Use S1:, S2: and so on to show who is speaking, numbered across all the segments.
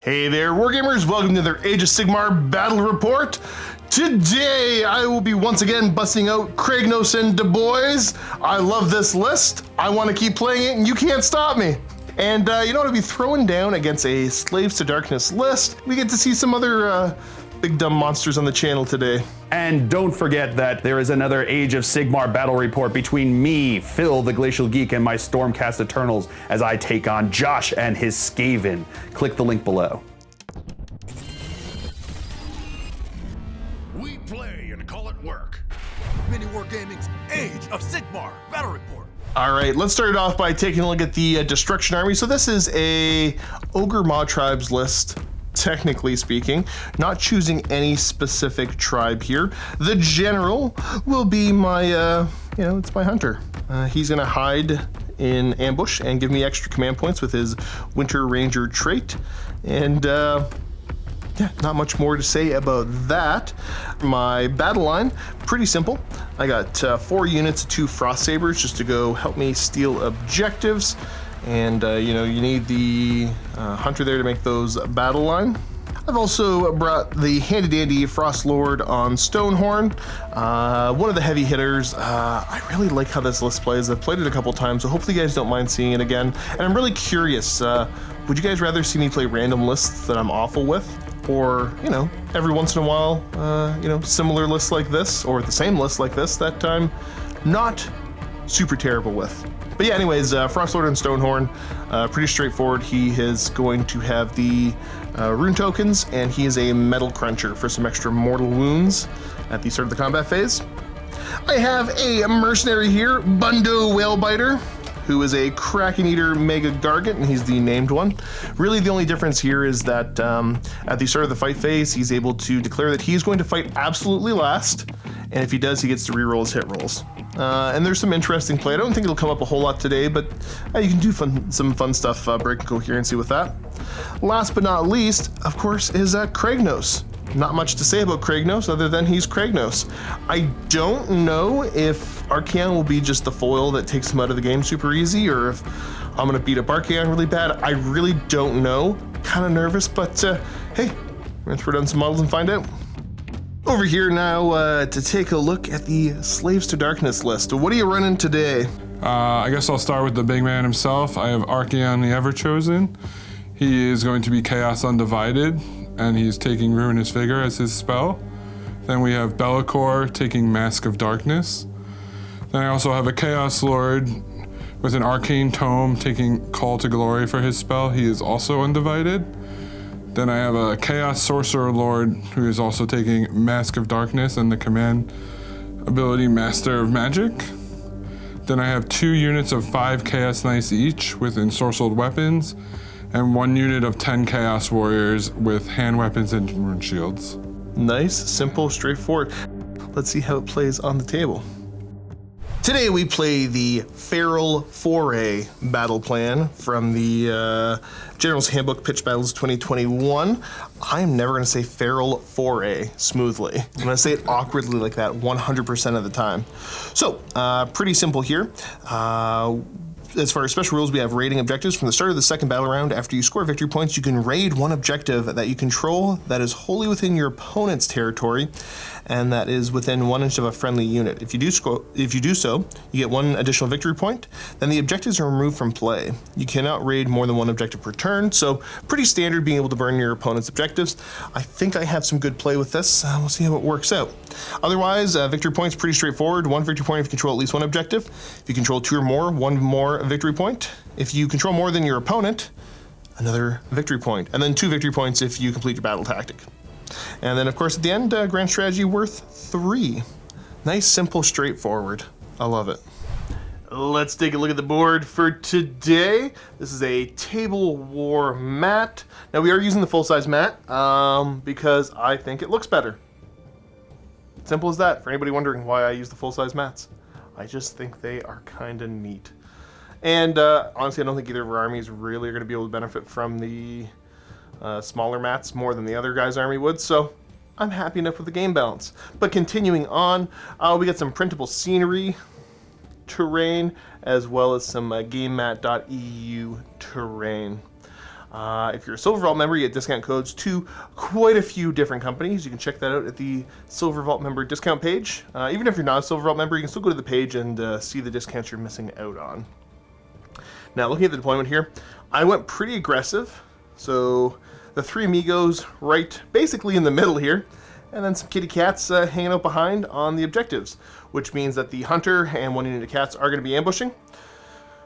S1: Hey there, Wargamers! Welcome to their Age of Sigmar Battle Report. Today, I will be once again busting out Cragnos and Du Bois. I love this list. I want to keep playing it, and you can't stop me. And you know what? I'll be throwing down against a Slaves to Darkness list. We get to see some other big dumb monsters on the channel today.
S2: And don't forget that there is another Age of Sigmar battle report between me, Phil the Glacial Geek, and my Stormcast Eternals as I take on Josh and his Skaven. Click the link below.
S3: We play and call it work. MiniWarGaming's Age of Sigmar battle report.
S1: All right, let's start it off by taking a look at the Destruction Army. So this is a Ogor Mawtribes list. Technically speaking, not choosing any specific tribe here. The general will be my, it's my hunter. He's gonna hide in ambush and give me extra command points with his Winter Ranger trait. And not much more to say about that. My battle line, pretty simple. I got 4 units of 2 Frost Sabers just to go help me steal objectives. And you need the hunter there to make those battle line. I've also brought the handy dandy Frost Lord on Stonehorn, one of the heavy hitters. I really like how this list plays. I've played it a couple times, so hopefully you guys don't mind seeing it again. And I'm really curious, would you guys rather see me play random lists that I'm awful with? Or, every once in a while, similar lists like this, or the same list like this that I'm not super terrible with. But yeah, anyways, Frostlord and Stonehorn, pretty straightforward. He is going to have the rune tokens, and he is a metal cruncher for some extra mortal wounds at the start of the combat phase. I have a mercenary here, Bundo Whalebiter, who is a Kraken Eater Mega Gargant, and he's the named one. Really, the only difference here is that at the start of the fight phase, he's able to declare that he's going to fight absolutely last, and if he does, he gets to reroll his hit rolls. And there's some interesting play. I don't think it'll come up a whole lot today, but you can do some fun stuff, breaking coherency with that. Last but not least, of course, is Cragnos. Not much to say about Cragnos other than he's Cragnos. I don't know if Archaon will be just the foil that takes him out of the game super easy, or if I'm gonna beat up Archaon really bad. I really don't know. Kind of nervous, but hey, we're gonna throw down some models and find out. Over here now to take a look at the Slaves to Darkness list. What are you running today?
S4: I guess I'll start with the big man himself. I have Archaon the Everchosen. He is going to be Chaos Undivided, and he's taking Ruinous Vigor as his spell. Then we have Be'lakor taking Mask of Darkness. Then I also have a Chaos Lord with an Arcane Tome taking Call to Glory for his spell. He is also Undivided. Then I have a Chaos Sorcerer Lord who is also taking Mask of Darkness and the command ability Master of Magic. Then I have 2 units of 5 Chaos Knights each with ensorcelled weapons, and 1 unit of 10 Chaos Warriors with hand weapons and rune shields.
S1: Nice, simple, straightforward. Let's see how it plays on the table. Today we play the Feral Foray battle plan from the General's Handbook Pitch Battles 2021. I'm never going to say Feral Foray smoothly. I'm going to say it awkwardly like that 100% of the time. So, pretty simple here. As far as special rules, we have raiding objectives. From the start of the second battle round, after you score victory points, you can raid one objective that you control that is wholly within your opponent's territory, and that is within 1 inch of a friendly unit. If you do so, you get 1 additional victory point. Then the objectives are removed from play. You cannot raid more than 1 objective per turn, so pretty standard being able to burn your opponent's objectives. I think I have some good play with this. We'll see how it works out. Otherwise, victory points pretty straightforward. 1 victory point if you control at least 1 objective. If you control 2 or more, 1 more victory point. If you control more than your opponent, another victory point. And then 2 victory points if you complete your battle tactic. And then, of course, at the end, grand strategy worth 3. Nice, simple, straightforward. I love it. Let's take a look at the board for today. This is a Table War mat. Now, we are using the full-size mat because I think it looks better. Simple as that, for anybody wondering why I use the full-size mats. I just think they are kind of neat. And honestly, I don't think either of our armies really are going to be able to benefit from the smaller mats more than the other guy's army would, so I'm happy enough with the game balance. But continuing on, we got some printable scenery terrain, as well as some GameMat.eu terrain. If you're a Silver Vault member, you get discount codes to quite a few different companies. You can check that out at the Silver Vault member discount page. Even if you're not a Silver Vault member, you can still go to the page and see the discounts you're missing out on. Now, looking at the deployment here, I went pretty aggressive. So the 3 amigos right basically in the middle here, and then some kitty cats hanging out behind on the objectives, which means that the hunter and 1 unit of cats are going to be ambushing.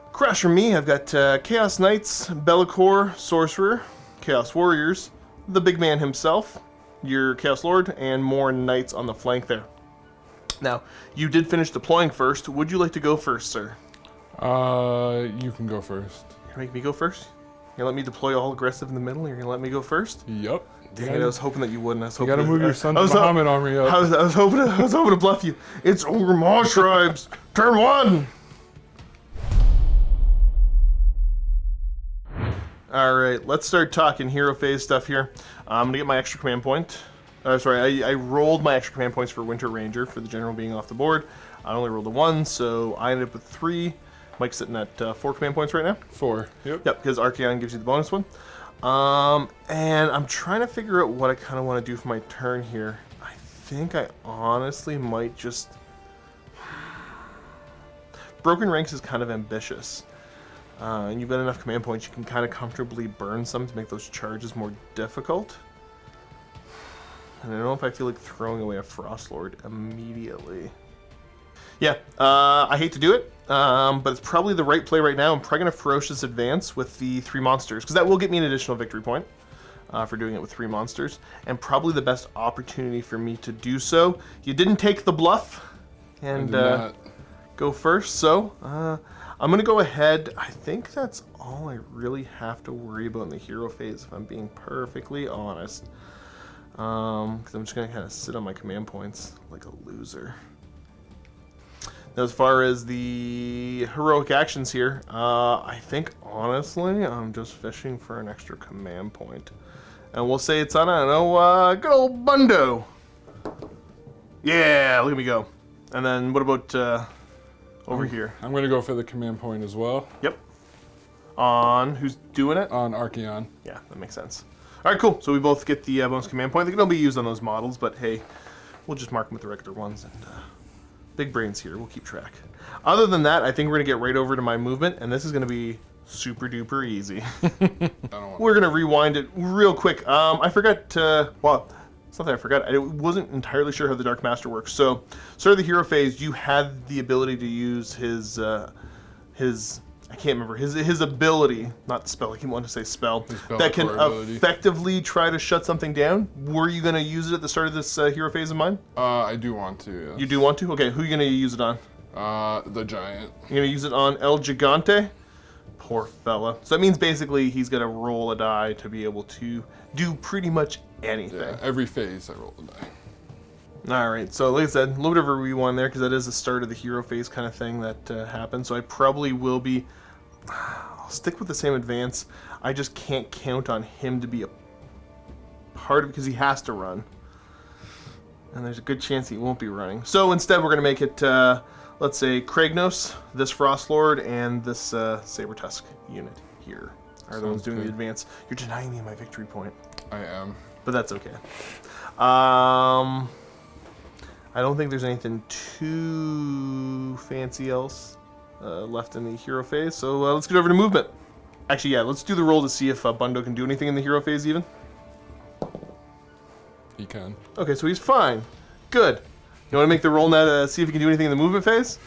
S1: Across from me, I've got Chaos Knights, Be'lakor, Sorcerer, Chaos Warriors, the big man himself, your Chaos Lord, and more Knights on the flank there. Now, you did finish deploying first. Would you like to go first, sir?
S4: You can go first.
S1: You're gonna make me go first? You're gonna let me deploy all aggressive in the middle? You're gonna let me go first?
S4: Yep.
S1: Dang it, I was hoping that you wouldn't.
S4: You gotta move your son Muhammad army up.
S1: I was hoping to bluff you. It's Ogor Mawtribes. Turn 1. All right, let's start talking hero phase stuff here. I'm gonna get my extra command point. I rolled my extra command points for Winter Ranger for the general being off the board. I only rolled a 1, so I ended up with 3. Mike's sitting at 4 command points right now.
S4: 4. Yep.
S1: Yep, because Archaon gives you the bonus one. And I'm trying to figure out what I kind of want to do for my turn here. I think I honestly might just... Broken Ranks is kind of ambitious. And you've got enough command points, you can kind of comfortably burn some to make those charges more difficult. And I don't know if I feel like throwing away a Frostlord immediately. Yeah, I hate to do it, but it's probably the right play right now. I'm probably going to Ferocious Advance with the 3 monsters, because that will get me an additional victory point for doing it with 3 monsters, and probably the best opportunity for me to do so. You didn't take the bluff and go first, so I'm going to go ahead. I think that's all I really have to worry about in the hero phase, if I'm being perfectly honest, because I'm just going to kind of sit on my command points like a loser. Now, as far as the heroic actions here, I think, honestly, I'm just fishing for an extra command point. And we'll say it's on, I don't know, good old Bundo. Yeah, look at me go. And then what about over here?
S4: I'm going to go for the command point as well.
S1: Yep. On, who's doing it?
S4: On Archaon.
S1: Yeah, that makes sense. All right, cool. So we both get the bonus command point. They can only be used on those models, but hey, we'll just mark them with the regular ones. And big brains here. We'll keep track. Other than that, I think we're going to get right over to my movement, and this is going to be super duper easy. We're going to rewind it real quick. I forgot to... Well, it's not that I forgot. I wasn't entirely sure how the Dark Master works. So, start of the hero phase, you had the ability to use his I can't remember, his ability, not spell, I keep wanting to say spell, that can effectively try to shut something down. Were you going to use it at the start of this hero phase of mine?
S4: I do want to, yes.
S1: You do want to? Okay, who are you going to use it on?
S4: The Giant.
S1: You're going to use it on El Gigante? Poor fella. So that means basically he's going to roll a die to be able to do pretty much anything.
S4: Yeah, every phase I roll a die.
S1: Alright, so like I said, a little bit of a rewind there because that is the start of the hero phase kind of thing that happened. So I probably will be... I'll stick with the same advance. I just can't count on him to be a part of it because he has to run. And there's a good chance he won't be running. So instead we're going to make it, let's say, Cragnos, this Frostlord, and this Saber Tusk unit here are the ones doing the advance. You're denying me my victory point.
S4: I am.
S1: But that's okay. I don't think there's anything too fancy else left in the hero phase, so let's get over to movement. Actually, yeah, let's do the roll to see if Bundo can do anything in the hero phase even.
S4: He can.
S1: Okay, so he's fine. Good. You want to make the roll now to see if he can do anything in the movement phase?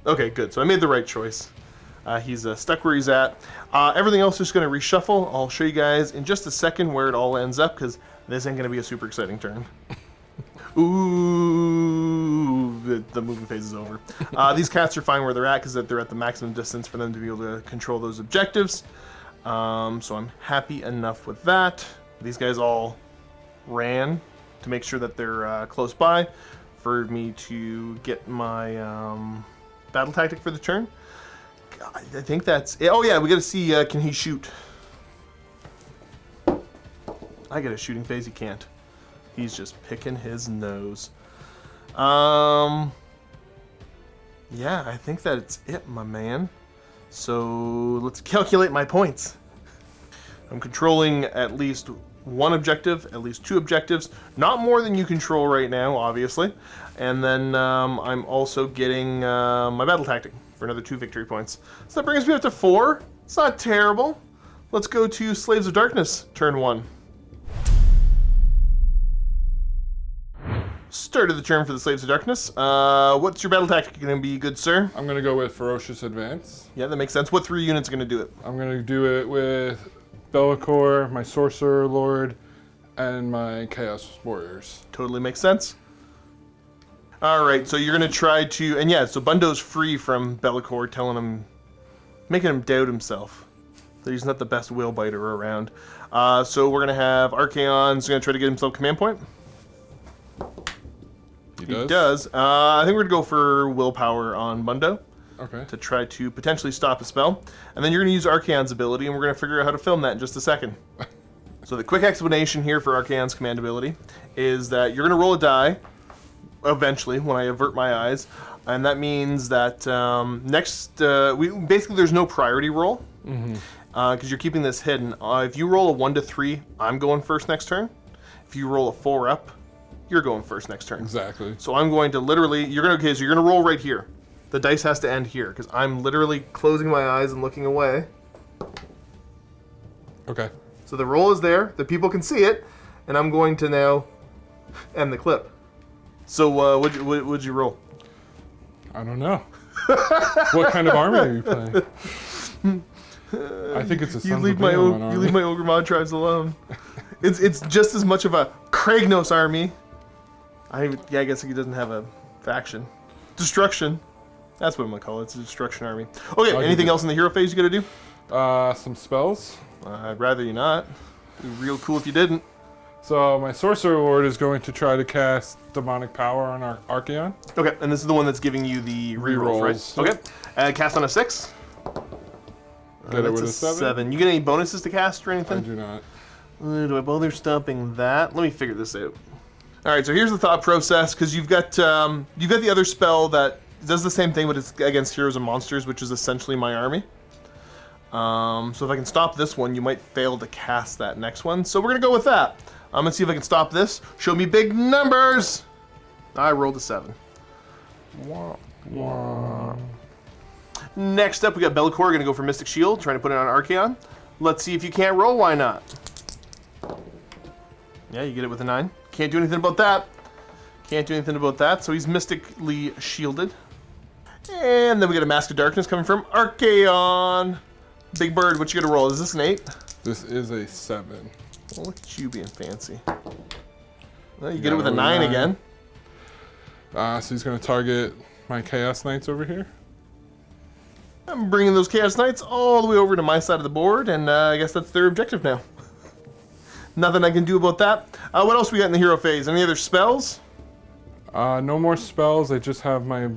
S1: Okay, good. So I made the right choice. He's stuck where he's at. Everything else is just going to reshuffle. I'll show you guys in just a second where it all ends up, because this ain't going to be a super exciting turn. Ooh, the movement phase is over. These cats are fine where they're at, because they're at the maximum distance for them to be able to control those objectives. So I'm happy enough with that. These guys all ran to make sure that they're close by for me to get my battle tactic for the turn. I think that's it. Oh yeah, we gotta see, can he shoot? I get a shooting phase, he can't. He's just picking his nose. Yeah, I think that's it, my man. So let's calculate my points. I'm controlling at least one objective, at least two objectives, not more than you control right now, obviously. And then I'm also getting my battle tactic for another 2 victory points. So that brings me up to 4. It's not terrible. Let's go to Slaves of Darkness, turn 1. Start of the turn for the Slaves of Darkness. What's your battle tactic going to be, good sir?
S4: I'm going to go with Ferocious Advance.
S1: Yeah, that makes sense. What 3 units are going to do it?
S4: I'm going to do it with Be'lakor, my Sorcerer Lord, and my Chaos Warriors.
S1: Totally makes sense. All right, so you're going to try to... And yeah, so Bundo's free from Be'lakor, telling him... making him doubt himself. That he's not the best whale biter around. So we're going to have Archaon's going to try to get himself command point.
S4: He
S1: does. I think we're going to go for willpower on Bundo.
S4: Okay.
S1: To try to potentially stop a spell. And then you're going to use Archaon's ability, and we're going to figure out how to film that in just a second. So the quick explanation here for Archaon's command ability is that you're going to roll a die, eventually, when I avert my eyes. And that means that basically there's no priority roll. Because you're keeping this hidden. If you roll a 1 to 3, I'm going first next turn. If you roll a 4 up, you're going first next turn.
S4: Exactly.
S1: So I'm going to literally, so you're going to roll right here. The dice has to end here, because I'm literally closing my eyes and looking away.
S4: Okay.
S1: So the roll is there, the people can see it, and I'm going to now end the clip. So what'd you roll?
S4: I don't know. What kind of army are you playing? I think it's a Sons of Behemoth army.
S1: You leave my Ogre Mawtribes alone. It's just as much of a Cragnos army. I guess he doesn't have a faction. Destruction. That's what I'm gonna call it. It's a destruction army. Okay, anything else in the hero phase you gotta do?
S4: Some spells.
S1: I'd rather you not. It'd be real cool if you didn't.
S4: So my Sorcerer Lord is going to try to cast Demonic Power on our Archaon.
S1: Okay, and this is the one that's giving you the rerolls, right? Okay. Cast on a 6.
S4: Get it with a 7.
S1: You get any bonuses to cast or anything?
S4: I do not.
S1: Do I bother stopping that? Let me figure this out. All right, so here's the thought process, because you've got the other spell that does the same thing, but it's against heroes and monsters, which is essentially my army. So if I can stop this one, you might fail to cast that next one. So we're gonna go with that. I'm gonna see if I can stop this. Show me big numbers. I rolled a 7.
S4: Wah, wah.
S1: Next up, we got Be'lakor, gonna go for Mystic Shield, trying to put it on Archaon. Let's see if you can't roll, why not? Yeah, you get it with a 9. Can't do anything about that. Can't do anything about that, so he's mystically shielded. And then we got a Mask of Darkness coming from Archaon. Big Bird, what you gonna roll? Is this an 8?
S4: This is a 7.
S1: Well, look at you being fancy. Well, you get it with a 9 again.
S4: So he's gonna target my Chaos Knights over here.
S1: I'm bringing those Chaos Knights all the way over to my side of the board, and I guess that's their objective now. Nothing I can do about that. What else we got in the hero phase? Any other spells?
S4: No more spells. I just have my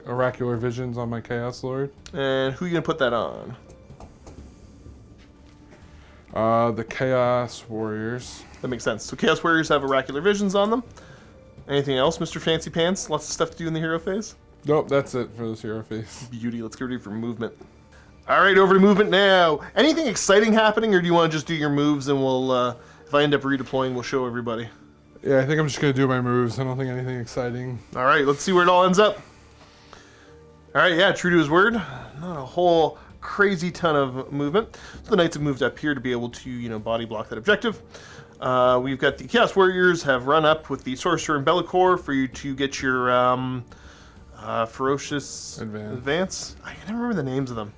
S4: Oracular Visions on my Chaos Lord.
S1: And who are you gonna put that on?
S4: The Chaos Warriors.
S1: That makes sense. So Chaos Warriors have Oracular Visions on them. Anything else, Mr. Fancy Pants? Lots of stuff to do in the hero phase?
S4: Nope, that's it for this hero phase.
S1: Beauty. Let's get ready for movement. All right, over to movement now. Anything exciting happening, or do you want to just do your moves and we'll, if I end up redeploying, we'll show everybody?
S4: Yeah, I think I'm just going to do my moves. I don't think anything exciting.
S1: All right, let's see where it all ends up. All right, yeah, true to his word. Not a whole crazy ton of movement. So the Knights have moved up here to be able to, body block that objective. We've got the Chaos Warriors have run up with the Sorcerer and Be'lakor for you to get your Ferocious Advance. I can't remember the names of them.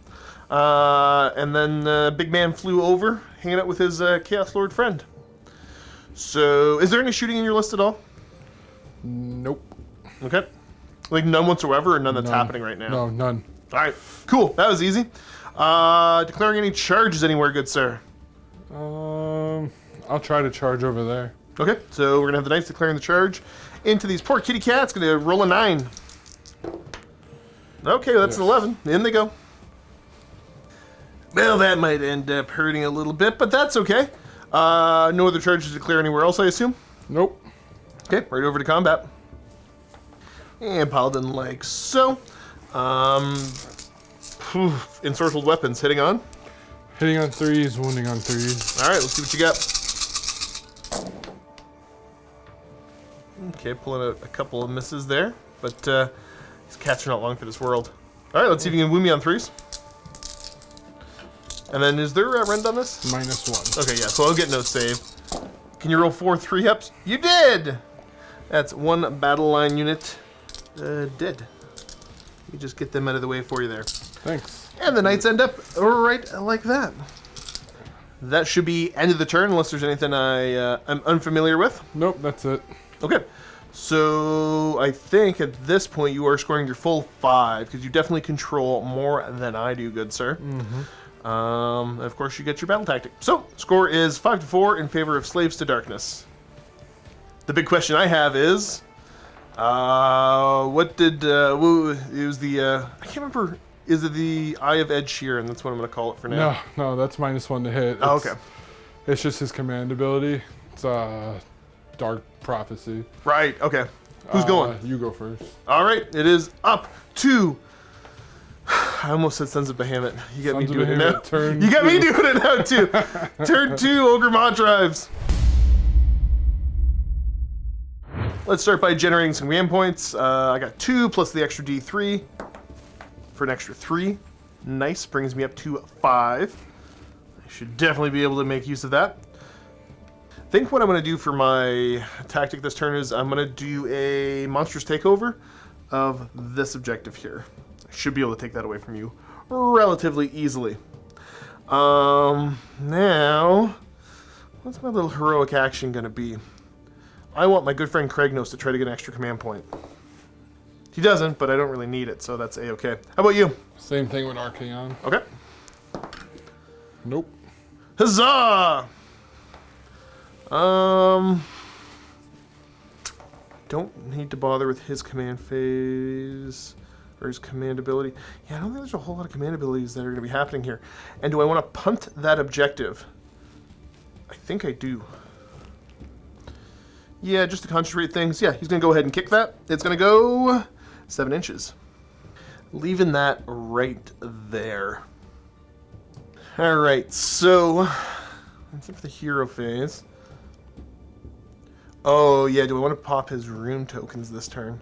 S1: And then Big Man flew over, hanging out with his Chaos Lord friend. So, is there any shooting in your list at all?
S4: Nope.
S1: Okay. Like none whatsoever, or none that's happening right now?
S4: No, none.
S1: All right, cool. That was easy. Declaring any charges anywhere, good sir?
S4: I'll try to charge over there.
S1: Okay, so we're gonna have the Knights declaring the charge into these poor kitty cats. Gonna roll a 9. Okay, well, that's an 11. In they go. Well, that might end up hurting a little bit, but that's okay. No other charges to declare anywhere else, I assume?
S4: Nope.
S1: Okay, right over to combat. And Paladin like so. Ensorcelled weapons hitting on.
S4: Hitting on 3s, wounding on 3s.
S1: All right, let's see what you got. Okay, pulling out a couple of misses there, but these cats are not long for this world. All right, let's see if you can wound me on 3s. And then is there a rend on this?
S4: -1.
S1: Okay, yeah, so I'll get no save. Can you roll 4 3-ups? You did! That's 1 battle line unit dead. You just get them out of the way for you there.
S4: Thanks.
S1: And the knights end up right like that. That should be end of the turn, unless there's anything I'm unfamiliar with.
S4: Nope, that's it.
S1: Okay, so I think at this point you are scoring your full 5, because you definitely control more than I do, good sir. Of course, you get your battle tactic. So, score is 5-4 in favor of Slaves to Darkness. The big question I have is, what did, it was the, I can't remember, is it the Eye of Ed Sheeran? That's what I'm going to call it for now.
S4: No, that's -1 to hit.
S1: Oh, okay.
S4: It's just his command ability. It's Dark Prophecy.
S1: Right, okay. Who's going?
S4: You go first.
S1: All right, it is up to... I almost said Sons of Bahamut. You got me doing it now. You got me doing it now, too. Turn 2, Ogre Mawtribes. Let's start by generating some command points. I got 2 plus the extra D3 for an extra 3. Nice, brings me up to 5. I should definitely be able to make use of that. I think what I'm going to do for my tactic this turn is I'm going to do a monstrous takeover of this objective here. I should be able to take that away from you relatively easily. Now, what's my little heroic action going to be? I want my good friend Cragnos to try to get an extra command point. He doesn't, but I don't really need it, so that's A-okay. How about you?
S4: Same thing with Archaon.
S1: Okay.
S4: Nope.
S1: Huzzah! Don't need to bother with his command phase or his command ability. Yeah, I don't think there's a whole lot of command abilities that are going to be happening here. And do I want to punt that objective? I think I do. Yeah, just to concentrate things. Yeah, he's going to go ahead and kick that. It's going to go 7 inches. Leaving that right there. All right, so that's it for the hero phase. Oh, yeah, do I want to pop his rune tokens this turn?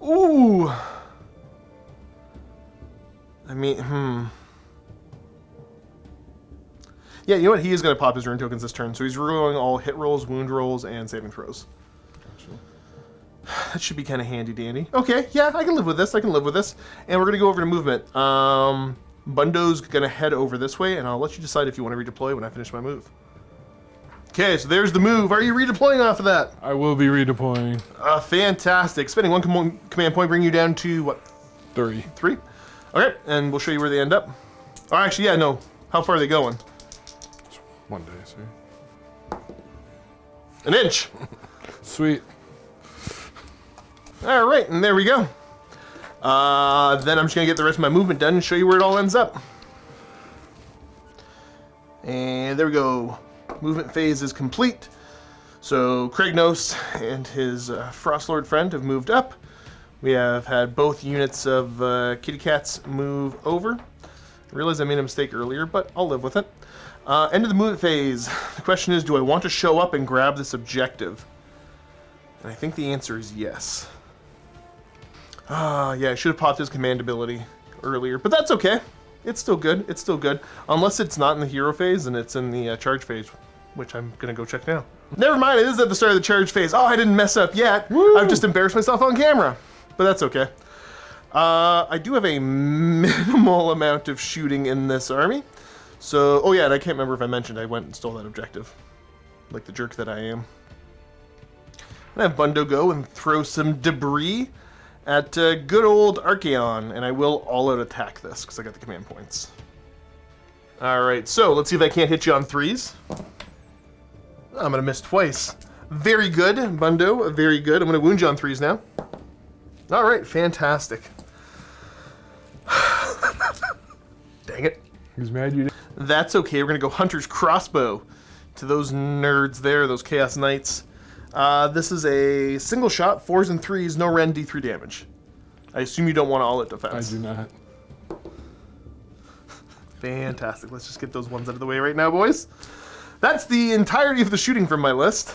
S1: Ooh! I mean, Yeah, you know what? He is going to pop his rune tokens this turn, so he's rolling all hit rolls, wound rolls, and saving throws. Gotcha. That should be kind of handy-dandy. Okay, yeah, I can live with this. I can live with this. And we're going to go over to movement. Bundo's going to head over this way, and I'll let you decide if you want to redeploy when I finish my move. Okay, so there's the move. Are you redeploying off of that?
S4: I will be redeploying.
S1: Fantastic. Spending 1 command point bring you down to, what?
S4: 3.
S1: 3? Okay, and we'll show you where they end up. Oh, actually, yeah, no. How far are they going?
S4: 1 day, see?
S1: 1 inch.
S4: Sweet.
S1: All right, and there we go. Then I'm just going to get the rest of my movement done and show you where it all ends up. And there we go. Movement phase is complete. So Cragnos and his Frostlord friend have moved up. We have had both units of kitty cats move over. I realized I made a mistake earlier, but I'll live with it. End of the movement phase. The question is, do I want to show up and grab this objective? And I think the answer is yes. Yeah, I should have popped his command ability earlier, but that's okay. It's still good. It's still good. Unless it's not in the hero phase and it's in the charge phase, which I'm going to go check now. Never mind, it is at the start of the charge phase. Oh, I didn't mess up yet. Woo! I've just embarrassed myself on camera, but that's okay. I do have a minimal amount of shooting in this army. So, oh yeah, and I can't remember if I mentioned I went and stole that objective. Like the jerk that I am. I'm going to have Bundo go and throw some debris at good old Archaon, and I will all-out attack this, because I got the command points. Alright, so let's see if I can't hit you on 3s. I'm going to miss twice. Very good, Bundo, very good. I'm going to wound you on 3s now. Alright, fantastic. Dang it.
S4: He's mad you did.
S1: That's okay, we're going to go Hunter's Crossbow to those nerds there, those Chaos Knights. This is a single shot, 4s and 3s, no rend, D3 damage. I assume you don't want all-out defense.
S4: I do not.
S1: Fantastic. Let's just get those ones out of the way right now, boys. That's the entirety of the shooting from my list.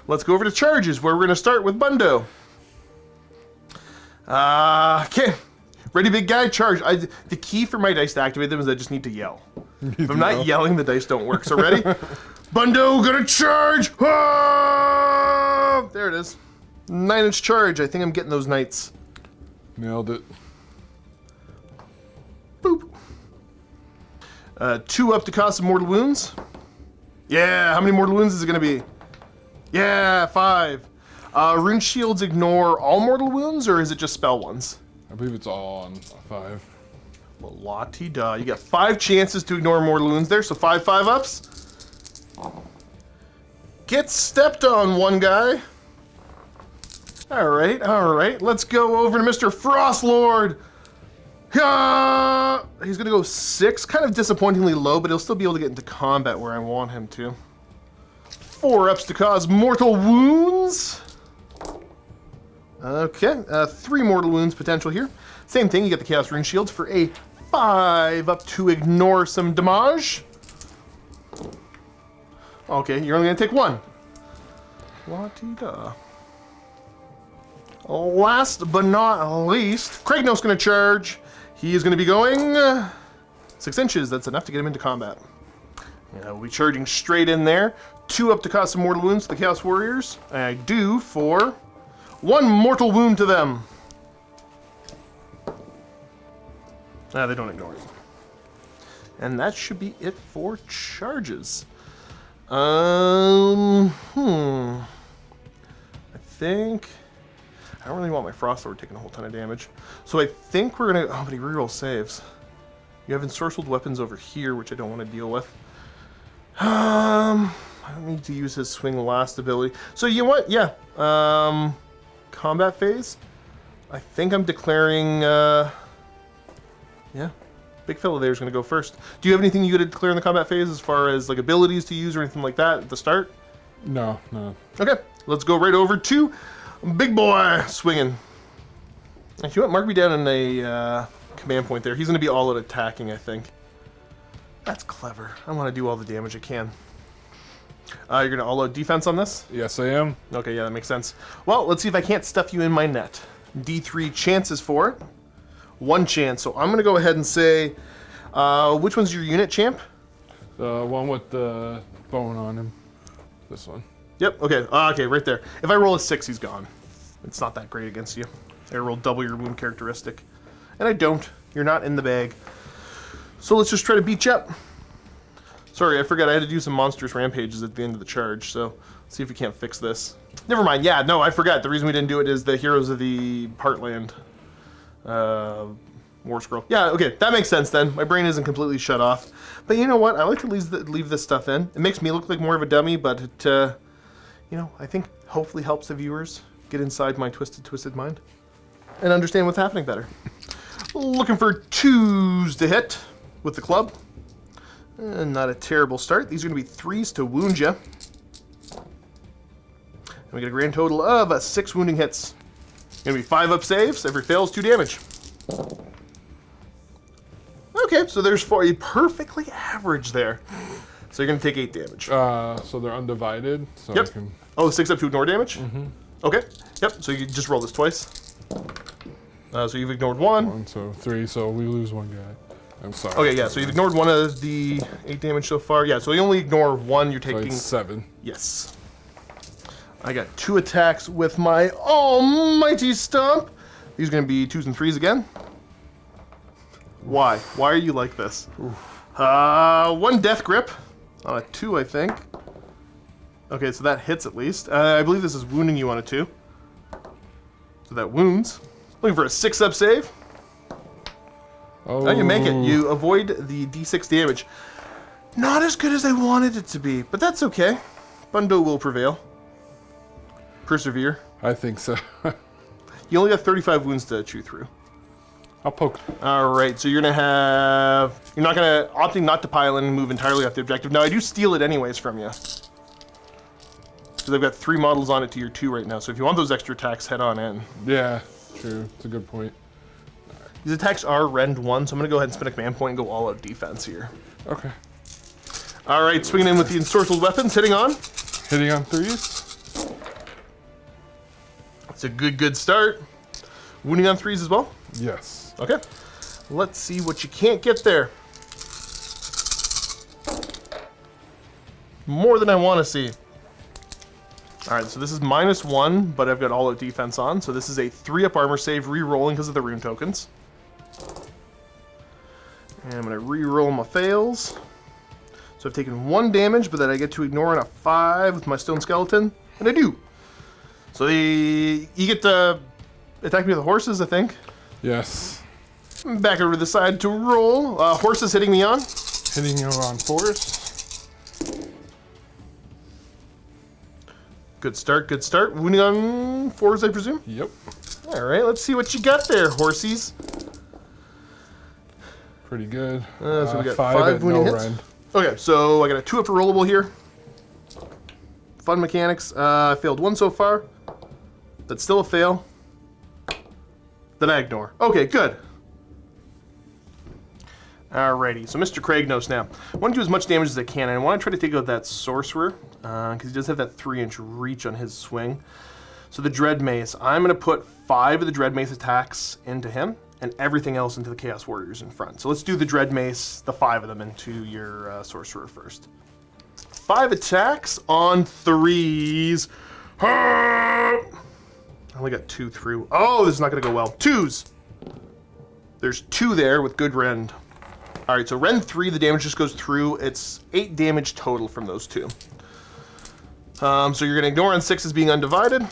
S1: Let's go over to charges, where we're going to start with Bundo. Okay. Ready, big guy? Charge. The key for my dice to activate them is I just need to yell. If I'm not yelling, the dice don't work. So ready? Bundo, gonna charge! Ah! There it is. 9-inch charge. I think I'm getting those knights.
S4: Nailed it.
S1: Boop. 2 up to cost some mortal wounds. Yeah, how many mortal wounds is it gonna be? Yeah, 5. Rune shields ignore all mortal wounds, or is it just spell ones?
S4: I believe it's all on 5.
S1: Well, la-ti-da. You got 5 chances to ignore mortal wounds there, so 5 5-ups. Get stepped on, one guy. All right. Let's go over to Mr. Frostlord. He's gonna go 6, kind of disappointingly low, but he'll still be able to get into combat where I want him to. 4 ups to cause mortal wounds. Okay, 3 mortal wounds potential here. Same thing, you get the Chaos Rune Shields for a 5 up to ignore some damage. Okay, you're only gonna take 1. La-ti-da. Last but not least, Cragnos gonna charge. He is gonna be going 6 inches. That's enough to get him into combat. We'll be charging straight in there. 2 up to cause some mortal wounds to the Chaos Warriors. And I do for 1 mortal wound to them. They don't ignore it. And that should be it for charges. I think I don't really want my Frostlord taking a whole ton of damage. So I think we're gonna, oh, but he reroll saves. You have ensorcelled weapons over here, which I don't want to deal with. I don't need to use his swing last ability. So you know what? Yeah. Combat phase. I think I'm declaring, yeah. Big fella there is going to go first. Do you have anything you got to declare in the combat phase as far as like abilities to use or anything like that at the start?
S4: No.
S1: Okay, let's go right over to Big Boy swinging. Actually, you know what? Mark me down in a command point there. He's going to be all out attacking, I think. That's clever. I want to do all the damage I can. You're going to all out defense on this?
S4: Yes, I am.
S1: Okay, yeah, that makes sense. Well, let's see if I can't stuff you in my net. D3 chances for it. 1 chance. So I'm going to go ahead and say, which one's your unit, champ?
S4: The one with the bone on him. This one.
S1: Yep, okay. Okay, right there. If I roll a 6, he's gone. It's not that great against you. I roll double your wound characteristic. And I don't. You're not in the bag. So let's just try to beat you up. Sorry, I forgot I had to do some monstrous rampages at the end of the charge, so let's see if we can't fix this. Never mind, yeah, no, I forgot. The reason we didn't do it is the Heroes of the Partland War Scroll. Yeah, okay, that makes sense then. My brain isn't completely shut off. But you know what? I like to leave this stuff in. It makes me look like more of a dummy, but it, you know, I think hopefully helps the viewers get inside my twisted mind and understand what's happening better. Looking for 2s to hit with the club. Not a terrible start. These are going to be 3s to wound you. And we get a grand total of 6 wounding hits. Going to be 5 up saves. Every fails 2 damage. Okay, so there's 4. You perfectly average there. So you're going to take 8 damage.
S4: So they're undivided. So
S1: Yep.
S4: I can...
S1: Oh, 6 up to ignore damage? Mm-hmm. Okay. Yep, so you just roll this twice. So you've ignored 1.
S4: 1, so 3, so we lose 1 guy. I'm sorry.
S1: Okay, yeah, so you've ignored 1 of the 8 damage so far. Yeah, so you only ignore 1, you're
S4: So
S1: taking...
S4: it's 7.
S1: Yes. I got 2 attacks with my almighty stomp. These are going to be 2s and 3s again. Why? Why are you like this? 1 death grip on a 2, I think. Okay, so that hits at least. I believe this is wounding you on a 2. So that wounds. Looking for a 6 up save.
S4: Oh.
S1: You make it. You avoid the d6 damage. Not as good as I wanted it to be, but that's okay. Bundo will prevail. Persevere.
S4: I think so.
S1: You only got 35 wounds to chew through.
S4: I'll poke.
S1: All right, so you're gonna have. You're not gonna opting not to pile in and move entirely off the objective. Now I do steal it anyways from you, because I've got 3 models on it to your 2 right now. So if you want those extra attacks, head on in.
S4: Yeah, true. It's a good point.
S1: These attacks are rend 1, so I'm going to go ahead and spin a command point and go all out defense here.
S4: Okay.
S1: All right, swinging in with the ensorcelled weapons, hitting on.
S4: Hitting on 3s.
S1: It's a good start. Wounding on 3s as well.
S4: Yes.
S1: Okay. Let's see what you can't get there. More than I want to see. All right, so this is -1, but I've got all out defense on. So this is a 3-up armor save, re-rolling because of the rune tokens. And I'm going to re-roll my fails. So I've taken 1 damage, but then I get to ignore on a 5 with my stone skeleton, and I do. So you get to attack me with the horses, I think.
S4: Yes.
S1: Back over to the side to roll. Horses hitting me on.
S4: Hitting you on 4s.
S1: Good start. Wounding on 4s, I presume?
S4: Yep.
S1: All right, let's see what you got there, horsies.
S4: Pretty good.
S1: So we got
S4: 5
S1: 5
S4: at
S1: wounding
S4: no
S1: hits.
S4: rend.
S1: Okay, so I got a 2-up for rollable here. Fun mechanics. I failed 1 so far. That's still a fail. Then I ignore. Okay, good. Alrighty, so Mr. Cragnos now. I want to do as much damage as I can, and I want to try to take out that sorcerer, because he does have that 3-inch reach on his swing. So the Dread Mace, I'm going to put 5 of the Dread Mace attacks into him, and everything else into the Chaos Warriors in front. So let's do the Dread Mace, the 5 of them, into your sorcerer first. 5 attacks on 3s. I only got 2 through. Oh, this is not going to go well. 2s. There's 2 there with good rend. All right, so rend 3, the damage just goes through. It's 8 damage total from those 2. So you're going to ignore on 6 as being undivided.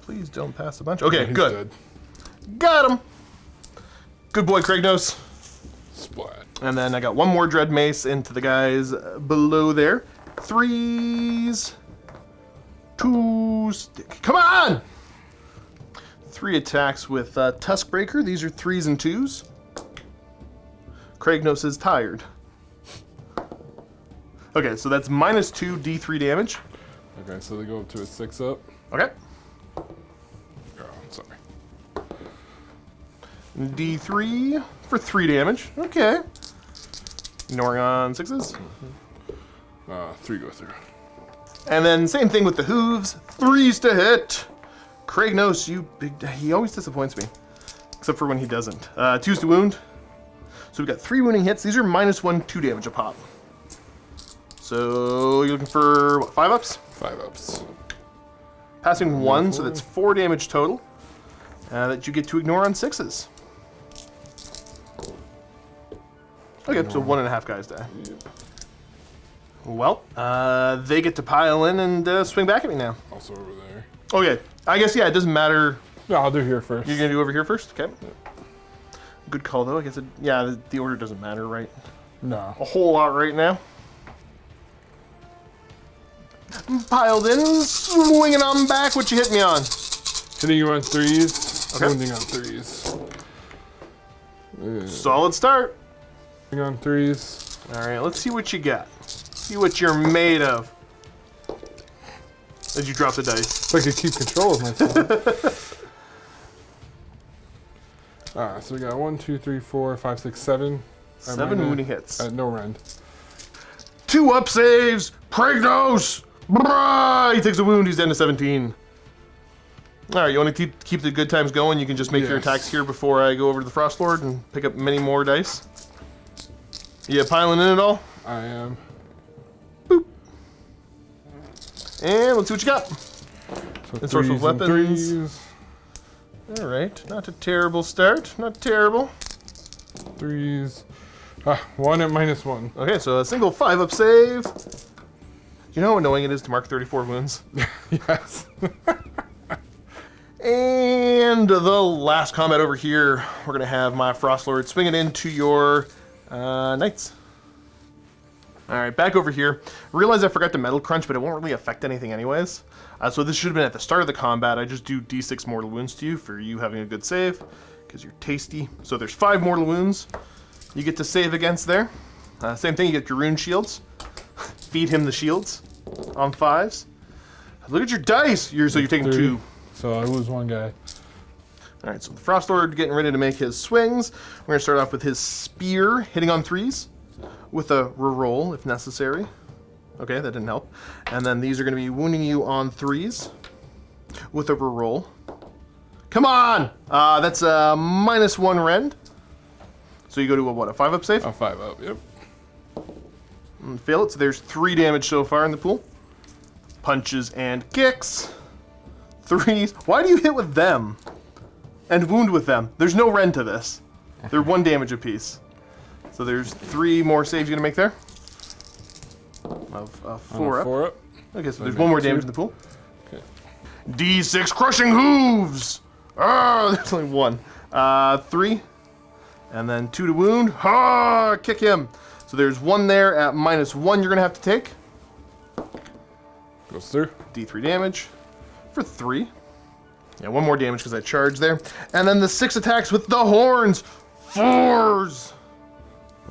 S1: Please don't pass a bunch. Okay,
S4: He's
S1: good.
S4: dead.
S1: Got him. Good boy, Cragnos.
S4: Splat.
S1: And then I got 1 more Dread Mace into the guys below there. 3s. 2s. Come on! 3 attacks with Tuskbreaker. These are 3s and 2s. Cragnos is tired. Okay, so that's -2 D3 damage.
S4: Okay, so they go up to a 6-up.
S1: Okay.
S4: Oh, sorry.
S1: D3 for 3 damage. Okay. Ignoring on 6s.
S4: 3 go through.
S1: And then same thing with the hooves. 3s to hit. Cragnos, he always disappoints me. Except for when he doesn't. 2s to wound. So we've got 3 wounding hits. These are -1, 2 damage a pop. So you're looking for, what, 5-ups?
S4: 5-ups.
S1: Passing 1, so that's 4 damage total. That you get to ignore on 6s. Okay, so 1.5 guys die. Well, they get to pile in and swing back at me now.
S4: Also over there.
S1: Okay, I guess, yeah, it doesn't matter.
S4: No, I'll do here first.
S1: You're going to do over here first? Okay. Good call, though. I guess, the order doesn't matter, right?
S4: No.
S1: A whole lot right now. Piled in, swinging on back. What you hit me on?
S4: Hitting you on 3s.
S1: Okay.
S4: Wounding on 3s.
S1: Solid start.
S4: Hitting on 3s.
S1: All right, let's see what you got. See what you're made of. As you drop the dice.
S4: If I could keep control of myself. So we got 1, 2, 3, 4, 5, 6, 7.
S1: 7 wounding hits.
S4: At no rend.
S1: 2 up saves. Cragnos. He takes a wound. He's down to 17. All right, you want to keep the good times going? You can just make your
S4: Yes.
S1: attacks here before I go over to the Frost Lord and pick up many more dice. You piling in at all?
S4: I am.
S1: Boop. And let's see what you got.
S4: So
S1: And source of
S4: 3s and
S1: weapons.
S4: 3s.
S1: All right, not a terrible start. Not terrible.
S4: 3s. 1 at -1.
S1: Okay, so a single 5-up save. You know how annoying it is to mark 34 wounds?
S4: Yes.
S1: And the last combat over here, we're going to have my Frost Lord swing it into your knights. All right, back over here. Realize I forgot to Metal Crunch, but it won't really affect anything anyways. So this should have been at the start of the combat. I just do D6 mortal wounds to you for you having a good save, because you're tasty. So there's 5 mortal wounds you get to save against there. Same thing, you get your rune shields. Feed him the shields on 5s. Look at your dice. So you're taking 2.
S4: So I lose 1 guy.
S1: All right, so the Frost Lord getting ready to make his swings. We're going to start off with his spear, hitting on 3s with a reroll if necessary. Okay, that didn't help. And then these are going to be wounding you on 3s with a reroll. Come on! That's a -1 rend. So you go to a 5-up save?
S4: A 5-up, yep.
S1: And fail it, so there's 3 damage so far in the pool. Punches and kicks. 3s. Why do you hit with them? And wound with them? There's no rend to this. They're 1 damage apiece. So there's 3 more saves you're gonna make there. Of 4-up.
S4: 4-up.
S1: Okay, so there's 1 more damage in the pool.
S4: Okay.
S1: D6 crushing hooves! Ah, there's only 1. 3. And then 2 to wound. Ah, kick him. So there's 1 there at -1 you're gonna have to take.
S4: Goes through.
S1: D3 damage for 3. Yeah, 1 more damage because I charged there. And then the 6 attacks with the horns. 4s.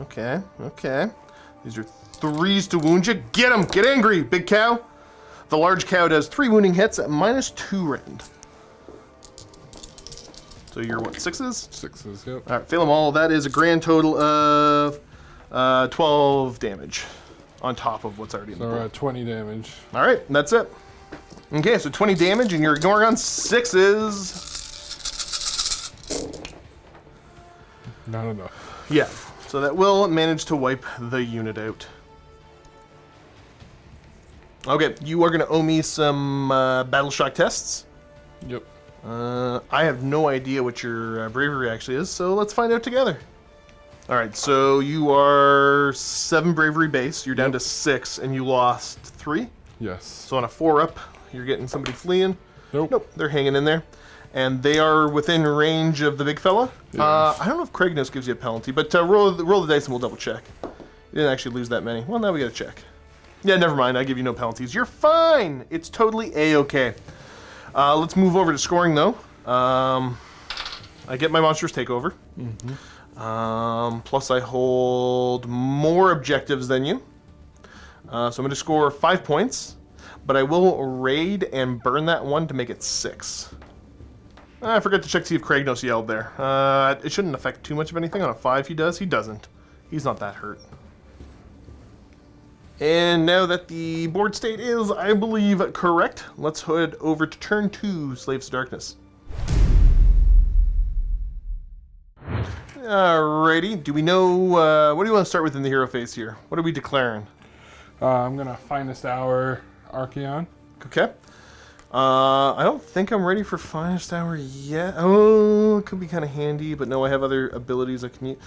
S1: Okay, okay. These are 3s to wound you. Get him! Get angry, big cow! The large cow does 3 wounding hits at -2 rend. So you're what, 6s?
S4: 6s, yep.
S1: Alright, fail them all. That is a grand total of 12 damage on top of what's already in the
S4: So we're
S1: pool.
S4: at 20 damage.
S1: Alright, that's it. Okay, so 20 damage and you're ignoring on 6s.
S4: Not enough.
S1: Yeah, so that will manage to wipe the unit out. Okay, you are going to owe me some battle shock tests.
S4: Yep.
S1: I have no idea what your bravery actually is, so let's find out together. Alright, so you are 7 bravery base, you're down to 6, and you lost 3.
S4: Yes.
S1: So on a 4-up, you're getting somebody fleeing.
S4: Nope.
S1: Nope, they're hanging in there. And they are within range of the big fella.
S4: Yes.
S1: I don't know if Cragnos gives you a penalty, but roll the dice and we'll double check. You didn't actually lose that many. Well, now we gotta check. Yeah, never mind, I give you no penalties. You're fine! It's totally A-okay. Let's move over to scoring, though. I get my monsters take over. Plus I hold more objectives than you. So I'm going to score 5 points, but I will raid and burn that 1 to make it 6. I forgot to check to see if Cragnos yelled there. It shouldn't affect too much of anything. On a 5 he does. He doesn't. He's not that hurt. And now that the board state is, I believe, correct, let's head over to turn 2, Slaves of Darkness. Alrighty, do we know, what do you want to start with in the hero phase here? What are we declaring?
S4: I'm going to Finest Hour Archaon.
S1: Okay. I don't think I'm ready for Finest Hour yet. Oh, it could be kind of handy, but no, I have other abilities I can use.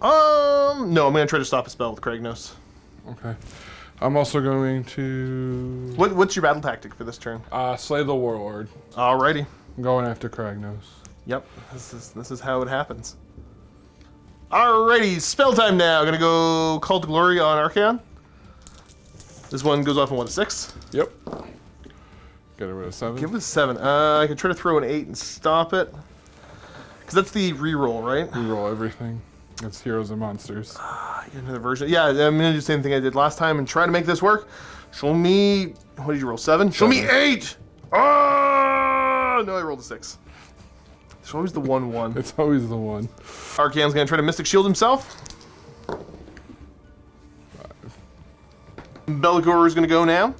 S1: No, I'm going to try to stop a spell with Cragnos.
S4: Okay. I'm also going to...
S1: What's your battle tactic for this turn?
S4: Slay the Warlord.
S1: Alrighty.
S4: I'm going after Cragnos.
S1: Yep, this is how it happens. Alrighty, spell time now. Gonna go Call to Glory on Archaon. This one goes off on what, a 6?
S4: Yep. Get rid of 7.
S1: Give it a 7. I can try to throw an 8 and stop it. Because that's the reroll, right?
S4: Reroll everything. It's heroes and monsters.
S1: Another version. Yeah, I'm gonna do the same thing I did last time and try to make this work. Show me. What did you roll? 7? Show me 8! Oh! No, I rolled a 6. It's always the 1-1.
S4: It's always the one.
S1: Archaon's gonna try to Mystic Shield himself.
S4: 5.
S1: Belgor is gonna go now.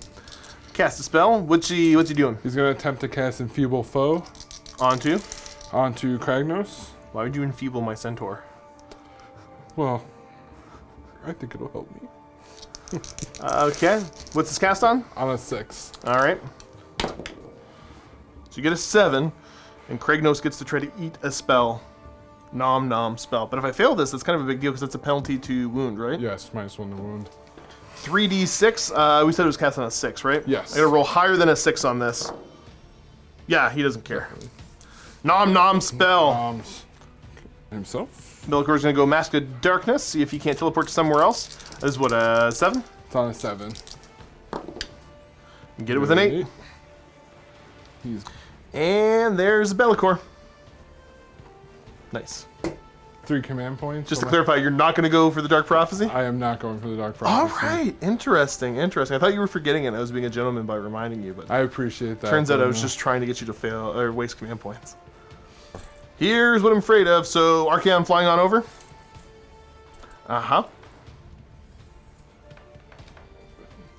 S1: Cast a spell. What's he doing?
S4: He's going to attempt to cast Enfeeble Foe
S1: Onto.
S4: onto Cragnos.
S1: Why would you enfeeble my centaur?
S4: Well, I think it'll help me.
S1: Okay. What's this cast on?
S4: On a 6.
S1: All right. So you get a 7, and Cragnos gets to try to eat a spell. Nom nom spell. But if I fail this, that's kind of a big deal because that's a penalty to wound, right?
S4: Yes, -1 to wound.
S1: 3d6. We said it was cast on a 6, right?
S4: Yes.
S1: I gotta roll higher than a 6 on this. Yeah, he doesn't care. Nom nom spell.
S4: Himself.
S1: Belcor's gonna go Mask of Darkness, see if he can't teleport to somewhere else. That is what, 7?
S4: It's on a 7.
S1: Get it with an 8.
S4: He's
S1: And there's Bellicor. Nice.
S4: 3 command points.
S1: Just to clarify, you're not going to go for the Dark Prophecy?
S4: I am not going for the Dark
S1: All
S4: Prophecy.
S1: right. Interesting. Interesting. I thought you were forgetting it. I was being a gentleman by reminding you, but
S4: I appreciate that.
S1: turns out I was
S4: but,
S1: just trying to get you to fail or waste command points. Here's what I'm afraid of. So, Archaon flying on over. Uh-huh.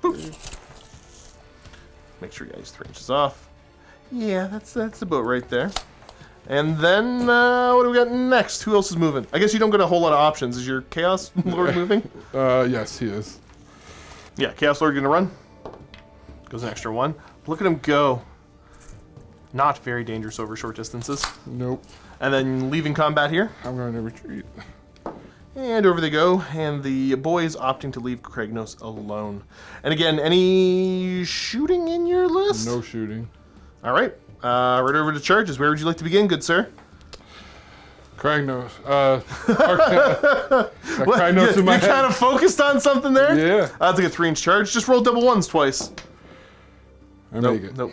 S1: Boop. Make sure he's 3 inches off. Yeah, that's about right there. And then, what do we got next? Who else is moving? I guess you don't get a whole lot of options. Is your Chaos Lord moving?
S4: Yes, he is.
S1: Yeah, Chaos Lord gonna run. Goes an extra 1. Look at him go. Not very dangerous over short distances.
S4: Nope.
S1: And then leaving combat here.
S4: I'm going to retreat.
S1: And over they go, and the boys opting to leave Cragnos alone. And again, any shooting in your list?
S4: No shooting.
S1: All right, right over to charges. Where would you like to begin, good sir?
S4: Cragnos. Cragnos in my
S1: You
S4: head.
S1: kind of focused on something there?
S4: Yeah.
S1: That's like a 3-inch charge. Just roll double 1s twice.
S4: I make it.
S1: Nope.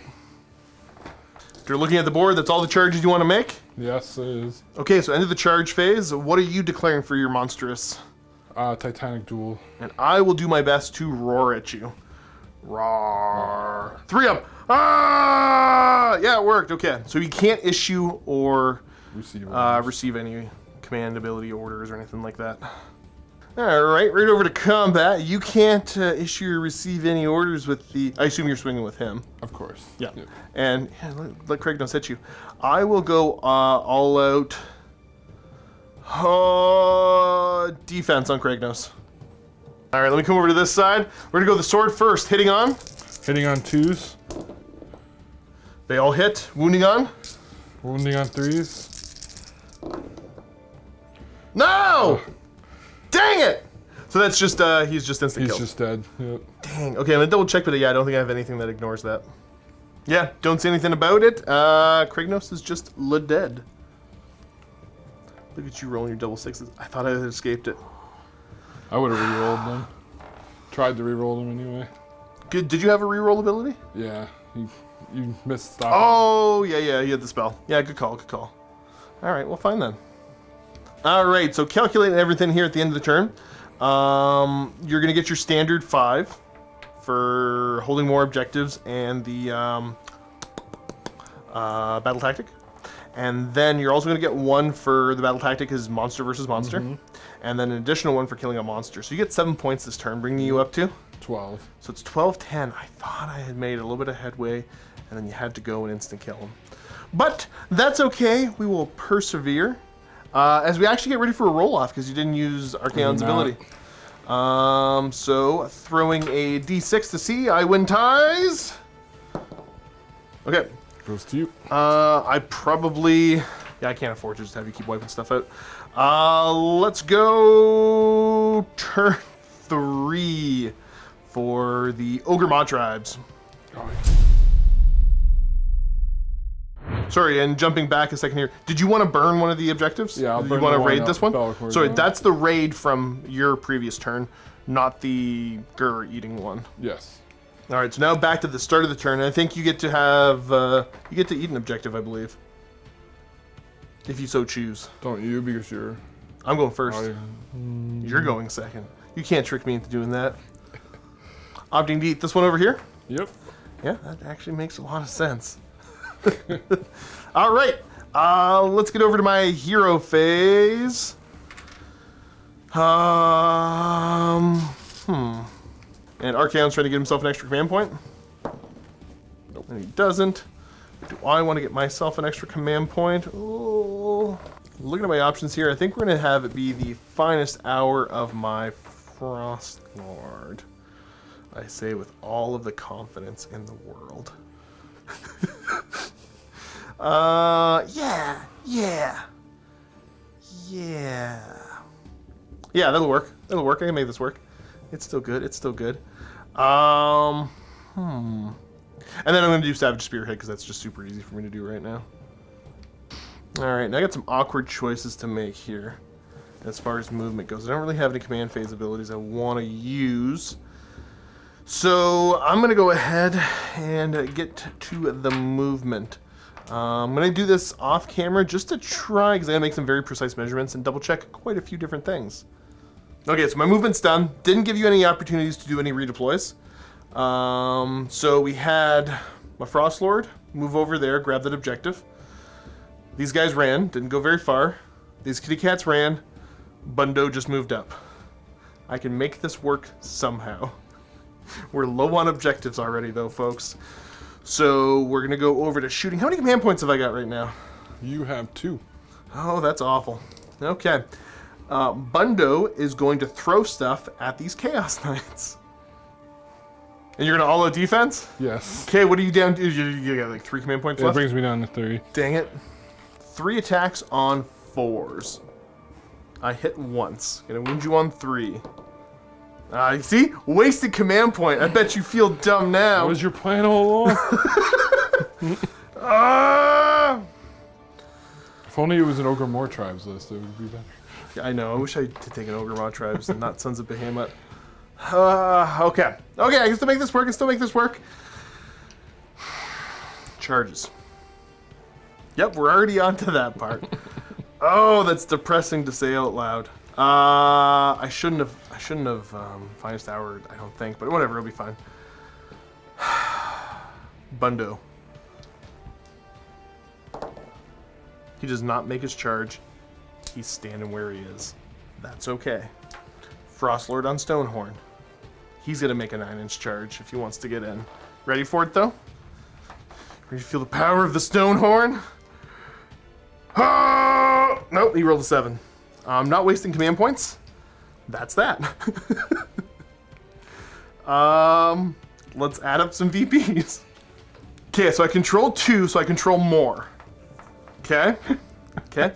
S1: If you're looking at the board, that's all the charges you want to make?
S4: Yes, it is.
S1: Okay, so end of the charge phase. What are you declaring for your monstrous?
S4: Titanic Duel.
S1: And I will do my best to roar at you. Roar. 3 up. Ah! Yeah, it worked. Okay, so you can't issue or receive any command ability orders or anything like that. All right, right over to combat. You can't issue or receive any orders with the... I assume you're swinging with him.
S4: Of course.
S1: Yeah. And yeah, let Cragnos hit you. I will go all out defense on Cragnos. All right, let me come over to this side. We're gonna go the sword first. Hitting on.
S4: Hitting on 2s.
S1: They all hit. Wounding on.
S4: Wounding on 3s.
S1: No! Dang it! So that's just, he's just instant
S4: He's
S1: kill.
S4: just dead. Yep.
S1: Dang. Okay, I'm gonna double check, but yeah, I don't think I have anything that ignores that. Yeah, don't say anything about it. Cragnos is just dead. Look at you rolling your double 6s. I thought I had escaped it.
S4: I would have re-rolled them. Tried to re-roll them anyway.
S1: Good. Did you have a reroll ability?
S4: Yeah. You missed stop.
S1: Oh, yeah, you had the spell. Yeah, good call, good call. All right, well, fine then. All right, so calculating everything here at the end of the turn. You're going to get your standard 5 for holding more objectives and the battle tactic. And then you're also going to get 1 for the battle tactic is monster versus monster. Mm-hmm. And then an additional 1 for killing a monster. So you get 7 points this turn, bringing you up to?
S4: 12.
S1: So it's 12-10. I thought I had made a little bit of headway, and then you had to go and instant kill him. But that's okay. We will persevere. As we actually get ready for a roll-off, because you didn't use Archaon's ability. So throwing a d6 to see. I win ties. Okay.
S4: Goes to you.
S1: I probably... Yeah, I can't afford to just have you keep wiping stuff out. Let's go turn 3 for the Ogre Mawtribes. Sorry, and jumping back a second here. Did you want to burn one of the objectives?
S4: Yeah, I'll
S1: Did
S4: burn
S1: you want
S4: the
S1: to
S4: one
S1: raid
S4: up
S1: this one?
S4: Bellicor
S1: Sorry,
S4: down.
S1: that's the raid from your previous turn, not the Gur eating one.
S4: Yes.
S1: All right, so now back to the start of the turn. I think you get to have you get to eat an objective, I believe, if you so choose.
S4: Don't you, because you're...
S1: I'm going first.
S4: Oh,
S1: You're going second. You can't trick me into doing that. Opting to eat this one over here?
S4: Yep.
S1: Yeah, that actually makes a lot of sense. All right, let's get over to my hero phase. And Archaon's trying to get himself an extra command point. Nope. And he doesn't. Do I want to get myself an extra command point? Oh. Looking at my options here, I think we're going to have it be the finest hour of my Frost Lord. I say with all of the confidence in the world. Yeah, that'll work. That'll work. I can make this work. It's still good. It's still good. And then I'm going to do Savage Spearhead because that's just super easy for me to do right now. All right, now I got some awkward choices to make here as far as movement goes. I don't really have any command phase abilities I want to use. So I'm going to go ahead and get to the movement. I'm going to do this off camera just to try, because I got to make some very precise measurements and double check quite a few different things. Okay, so my movement's done. Didn't give you any opportunities to do any redeploys. So we had my Frost Lord move over there, grab that objective. These guys ran, didn't go very far. These kitty cats ran. Bundo just moved up. I can make this work somehow. We're low on objectives already, though, folks. So we're going to go over to shooting. How many command points have I got right now?
S4: You have 2.
S1: Oh, that's awful. Okay. Bundo is going to throw stuff at these Chaos Knights. And you're going to all-out defense?
S4: Yes.
S1: Okay, what are you down to? You got like 3 command points
S4: It
S1: left?
S4: brings me down to 3.
S1: Dang it. 3 attacks on 4s. I hit once. Gonna wound you on 3. See? Wasted command point. I bet you feel dumb now.
S4: What was your plan all along?
S1: Ah!
S4: If only it was an Ogre Mawtribes list, it would be better.
S1: I know. I wish I could take an Ogre Mawtribes and not Sons of Behemoth. Okay. Okay, I can still make this work. I can still make this work. Charges. Yep, we're already on to that part. Oh, that's depressing to say out loud. I shouldn't have finest hour, I don't think, but whatever, it'll be fine. Bundo. He does not make his charge. He's standing where he is. That's okay. Frostlord on Stonehorn. He's gonna make a 9-inch charge if he wants to get in. Ready for it though? Ready to feel the power of the Stonehorn? Oh! Nope, he rolled a 7. I'm not wasting command points. That's that. Let's add up some VPs. Okay, so I control 2, so I control more. Okay? Okay.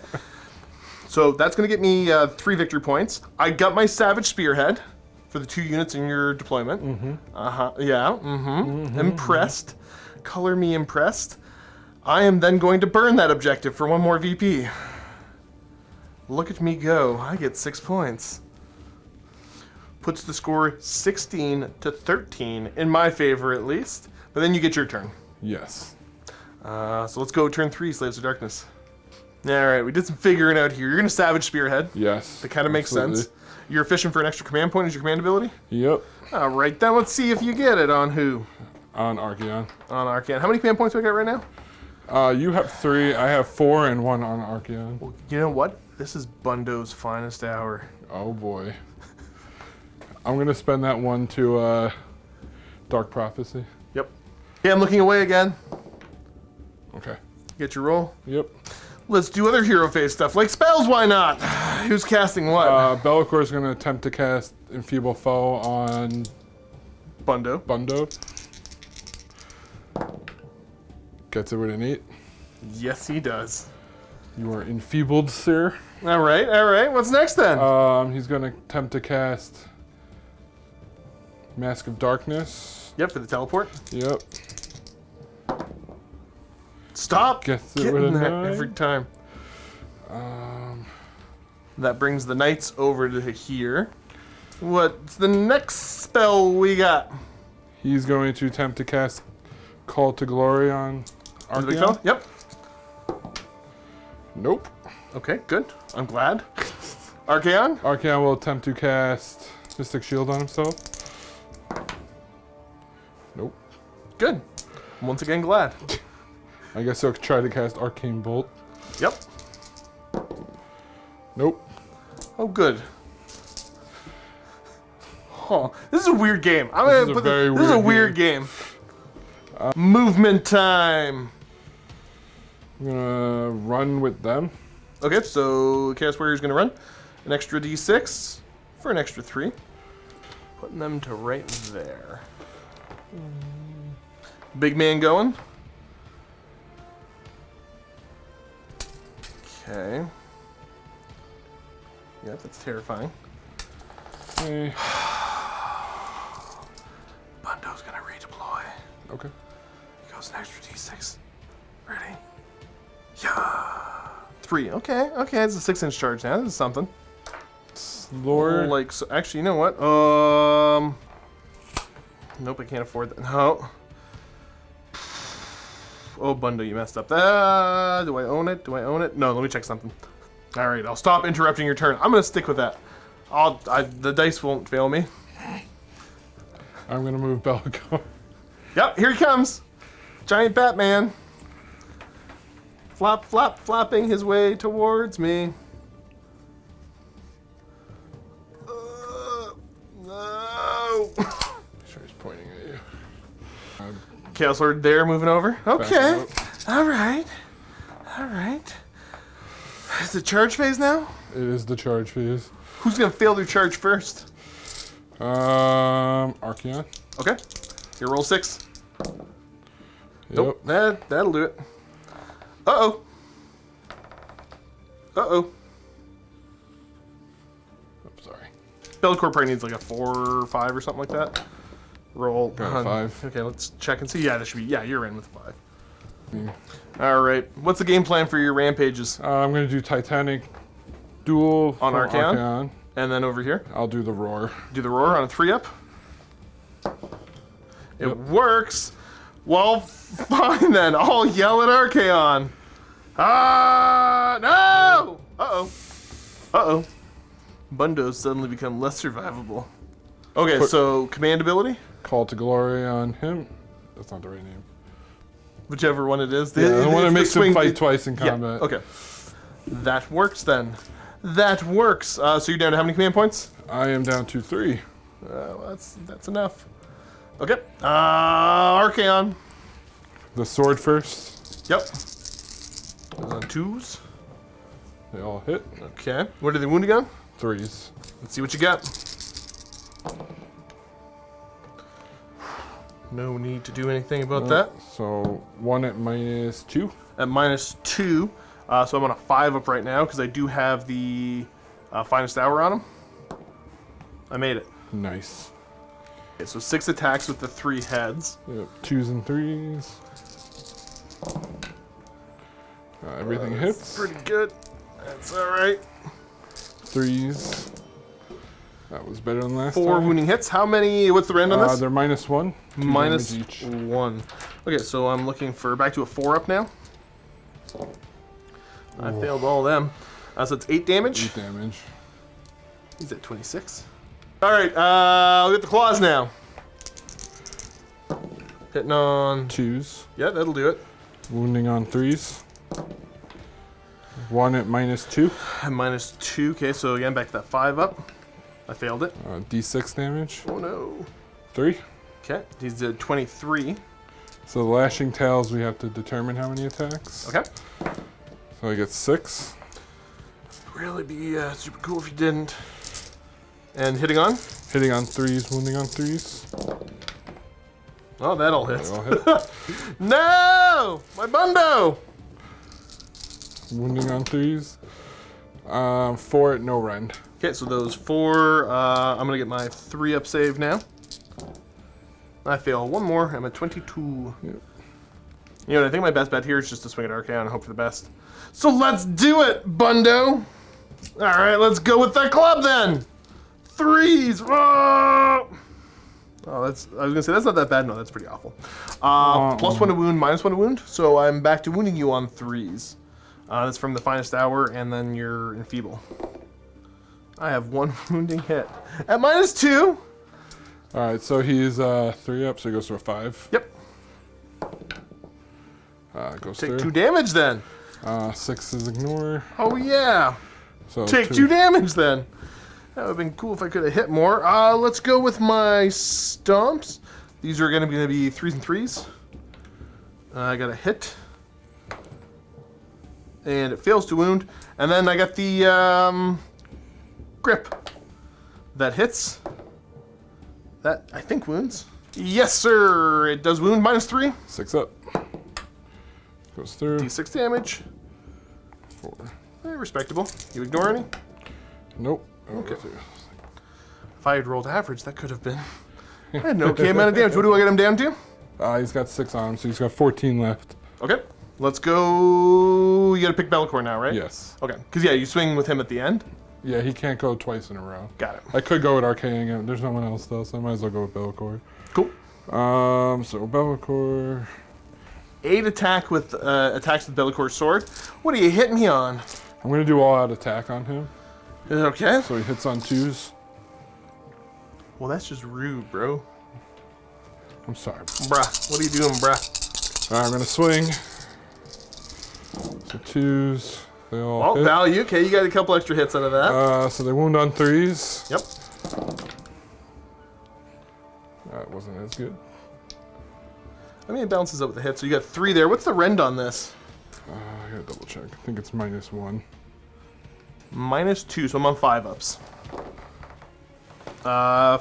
S1: So that's going to get me 3 victory points. I got my Savage Spearhead for the 2 units in your deployment. Yeah. Impressed. Color me impressed. I am then going to burn that objective for 1 more VP. Look at me go. I get 6 points. Puts the score 16 to 13 in my favor at least. But then you get your turn.
S4: Yes.
S1: So let's go turn 3, Slaves of Darkness. Alright, we did some figuring out here. You're going to Savage Spearhead.
S4: Yes.
S1: That kind of makes sense. You're fishing for an extra command point as your command ability?
S4: Yep.
S1: Alright, then let's see if you get it on who?
S4: On Archaon.
S1: On Archaon. How many command points do I got right now?
S4: You have 3, I have 4, and 1 on Archaon.
S1: Well, you know what? This is Bundo's finest hour.
S4: Oh boy. I'm gonna spend that 1 to Dark Prophecy.
S1: Yep. Okay, I'm looking away again.
S4: Okay.
S1: Get your roll.
S4: Yep.
S1: Let's do other hero phase stuff, like spells, why not? Who's casting what?
S4: Bellicor is gonna attempt to cast Enfeeble Foe on
S1: Bundo.
S4: Bundo. Gets it with an 8.
S1: Yes, he does.
S4: You are enfeebled, sir.
S1: Alright, alright. What's next then?
S4: He's gonna attempt to cast Mask of Darkness.
S1: Yep, for the teleport.
S4: Yep.
S1: Stop
S4: Gets it
S1: getting
S4: with a
S1: that
S4: 9.
S1: every time. That brings the knights over to here. What's the next spell we got?
S4: He's going to attempt to cast Call to Glory on
S1: The big
S4: Archaon.
S1: fella? Yep.
S4: Nope.
S1: Okay, good. I'm glad. Archaon?
S4: Archaon will attempt to cast Mystic Shield on himself. Nope.
S1: Good. I'm once again glad.
S4: I guess he'll try to cast Arcane Bolt.
S1: Yep.
S4: Nope.
S1: Oh, good. Huh. This is a weird game. I'm gonna put this is a weird game. Movement time.
S4: I'm gonna run with them.
S1: Okay, so Chaos Warrior's gonna run an extra D6 for an extra 3. Putting them to right there. Big man going. Okay. Yep, that's terrifying.
S4: Eh,
S1: Bundo's gonna redeploy.
S4: okay.
S1: He goes an extra D6. Ready? Yeah. 3. Okay, okay, it's a 6-inch charge now. This is something.
S4: Lord.
S1: Like, so, actually, you know what? Nope, I can't afford that. No. Oh, Bundo, you messed up. Do I own it? Do I own it? No, let me check something. All right, I'll stop interrupting your turn. I'm gonna stick with that. The dice won't fail me.
S4: I'm gonna move Bellicor.
S1: Yep, here he comes. Giant Batman. flapping his way towards me. No.
S4: Sure, he's pointing at you.
S1: Chaos Lord there, moving over. Okay.
S4: up.
S1: All right. Is it charge phase now?
S4: It is the charge phase.
S1: Who's gonna fail their charge first?
S4: Archaon.
S1: Okay. You roll 6.
S4: Yep.
S1: Nope. That'll do it. Uh-oh.
S4: Oh, sorry.
S1: Bellicor probably needs like a 4 or 5 or something like that. Roll.
S4: Got a 5.
S1: Okay, let's check and see. Yeah, that should be. Yeah, you're in with 5. All right. What's the game plan for your rampages?
S4: I'm gonna do Titanic Duel
S1: On
S4: for
S1: Archaon? And then over here,
S4: I'll do the Roar.
S1: do the roar on a 3-up. It
S4: Yep.
S1: works. Well, fine then. I'll yell at Archaon. No! Uh-oh. Bundo's suddenly become less survivable. Okay, so command ability?
S4: Call to Glory on him. That's not the right name.
S1: Whichever one it is.
S4: Yeah, the one that
S1: it's
S4: makes him
S1: swing-
S4: fight twice in
S1: Yeah,
S4: combat.
S1: okay. That works then. That works. So you're down to how many command points?
S4: I am down to 3.
S1: Well, that's enough. Okay. Archaon.
S4: The sword first.
S1: Yep. 2s.
S4: They all hit.
S1: Okay. What are they wounding on?
S4: 3s.
S1: Let's see what you got. No need to do anything about that.
S4: So 1 at -2.
S1: At -2. So I'm on a 5-up right now because I do have the finest hour on him. I made it.
S4: Nice.
S1: Okay, so 6 attacks with the 3 heads.
S4: Yep. 2s and 3s. Everything hits.
S1: Pretty good. That's all right.
S4: 3s. That was better than last
S1: 4
S4: time.
S1: wounding hits. How many? What's the rend on this?
S4: They're -1. 2
S1: Minus
S4: damage each.
S1: 1. Okay, so I'm looking for back to a 4-up now. I failed all of them. So it's 8 damage.
S4: 8 damage.
S1: He's at 26. All right, we'll get the claws now. Hitting on.
S4: 2s.
S1: Yeah, that'll do it.
S4: Wounding on 3s. 1 at -2.
S1: And -2. Okay, so again, back to that 5-up. I failed it.
S4: D6 damage.
S1: Oh no.
S4: 3.
S1: Okay, he's at 23.
S4: So the lashing tails, we have to determine how many attacks.
S1: Okay.
S4: So I get 6.
S1: Really be super cool if you didn't. And hitting on?
S4: Hitting on 3s, wounding on 3s.
S1: Oh, that all hits.
S4: They all hit.
S1: No! My bundo!
S4: Wounding on 3s. 4 at no rend.
S1: Okay, so those 4, I'm gonna get my 3-up save now. I fail 1 more, I'm at 22.
S4: Yep.
S1: You know what, I think my best bet here is just to swing at Archaon and hope for the best. So let's do it, bundo! Alright, let's go with the club then! 3s! Oh, I was gonna say, that's not that bad. No, that's pretty awful. +1 to wound, -1 to wound. So I'm back to wounding you on 3s. That's from the finest hour, and then you're enfeeble. I have 1 wounding hit. At -2.
S4: Alright, so he's 3 up, so he goes to a 5.
S1: Yep.
S4: Goes
S1: Take
S4: through.
S1: 2 damage then.
S4: 6 is ignore.
S1: Oh yeah.
S4: So
S1: Take 2 damage then. That would have been cool if I could have hit more. Let's go with my stomps. These are going to be 3s and 3s. I got a hit. And it fails to wound. And then I got the grip. That hits. That, I think, wounds. Yes, sir. It does wound. -3.
S4: 6 up. Goes through.
S1: D6 damage.
S4: 4.
S1: Respectable. You ignore any?
S4: Nope.
S1: Okay. If I had rolled average, that could have been. I had an okay amount of damage. What do I get him down to?
S4: He's got 6 on him, so he's got 14 left.
S1: Okay. Let's go. You got to pick Bellicor now, right?
S4: Yes.
S1: Okay. Because, yeah, you swing with him at the end.
S4: Yeah, he can't go twice in a row.
S1: Got it.
S4: I could go with Archaon. There's no one else, though, so I might as well go with Bellicor.
S1: Cool.
S4: So Bellicor.
S1: 8 attack with attacks with Bellicor's sword. What are you hitting me on?
S4: I'm going to do all-out attack on him.
S1: Is it okay?
S4: So he hits on 2s.
S1: Well, that's just rude, bro.
S4: I'm sorry.
S1: Bruh. What are you doing, bruh?
S4: Alright, I'm going to swing. So The 2s, they all
S1: Oh,
S4: hit.
S1: value. Okay, you got a couple extra hits out of that.
S4: So they wound on 3s.
S1: Yep.
S4: That wasn't as good.
S1: I mean, it balances out with the hit. So you got 3 there. What's the rend on this?
S4: I gotta double check. I think it's -1.
S1: -2, so I'm on 5-ups.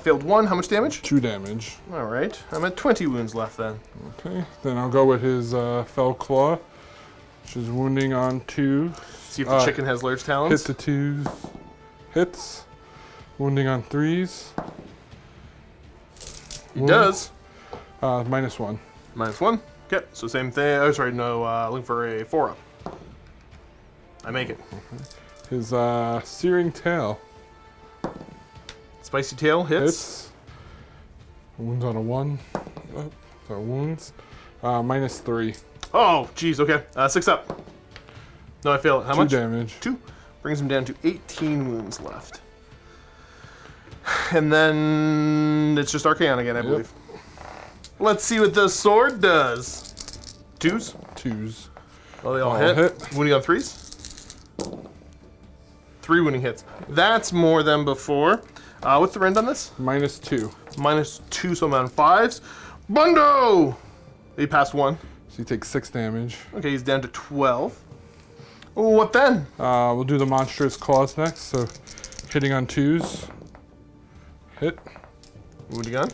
S1: Failed 1. How much damage?
S4: 2 damage.
S1: All right. I'm at 20 wounds left then.
S4: Okay, then I'll go with his Fell Claw, which is wounding on 2.
S1: See if the chicken has large
S4: Hit
S1: talons.
S4: the 2s. Hits. Wounding on 3s.
S1: He does.
S4: -1.
S1: -1. Okay, so same thing. Oh, sorry, no. Looking for a 4-up. I make it.
S4: His Searing Tail
S1: Spicy tail hits.
S4: hits. Wounds on a 1. Oh, so wounds. -3.
S1: Oh, geez. Okay. 6 up. No, I fail it. How
S4: 2
S1: much?
S4: damage.
S1: 2. Brings him down to 18 wounds left. And then it's just Archaon again, I believe. Let's see what the sword does. 2s.
S4: 2s.
S1: Oh, they all
S4: All
S1: hit.
S4: hit.
S1: Wounding on 3s. 3 wounding hits. That's more than before. What's the rend on this?
S4: -2.
S1: -2, so I'm on 5s. Bundo! He passed 1.
S4: So you take 6 damage.
S1: Okay, he's down to 12. What then?
S4: We'll do the Monstrous Claws next. So hitting on 2s. Hit.
S1: Wounding on.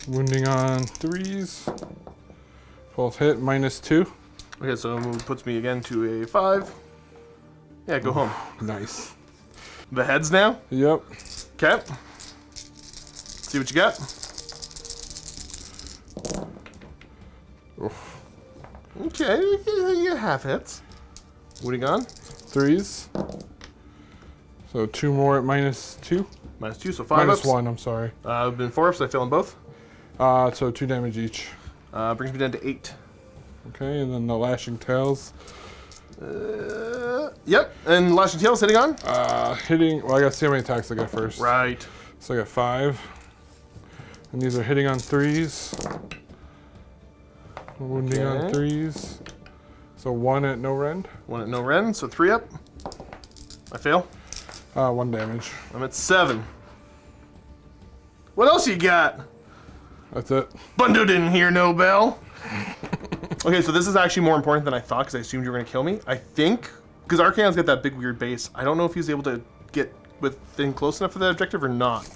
S4: Wounding on 3s. Both hit. -2.
S1: Okay, so it puts me again to a 5. Yeah, go home.
S4: Nice.
S1: The heads now.
S4: Yep.
S1: Okay. See what you got.
S4: Oof.
S1: Okay, you get half hits. Wounding on.
S4: 3s. So 2 more at -2.
S1: -2, so 5 ups.
S4: -1, I'm sorry.
S1: I've been 4 ups, so I fail on both.
S4: So 2 damage each.
S1: Brings me down to 8.
S4: Okay, and then the Lashing Tails.
S1: Yep, and Lashing Tails hitting on?
S4: Hitting, well, I gotta see how many attacks I get first.
S1: Right.
S4: So I got 5. And these are hitting on 3s. Wounding on
S1: Okay.
S4: 3s. So 1 at no rend.
S1: 1 at no rend, so 3 up. I fail.
S4: 1 damage.
S1: I'm at 7. What else you got?
S4: That's it.
S1: Bundo didn't hear no bell. Okay, so this is actually more important than I thought because I assumed you were going to kill me. I think, because Archaon's got that big weird base, I don't know if he's able to get within close enough for that objective or not.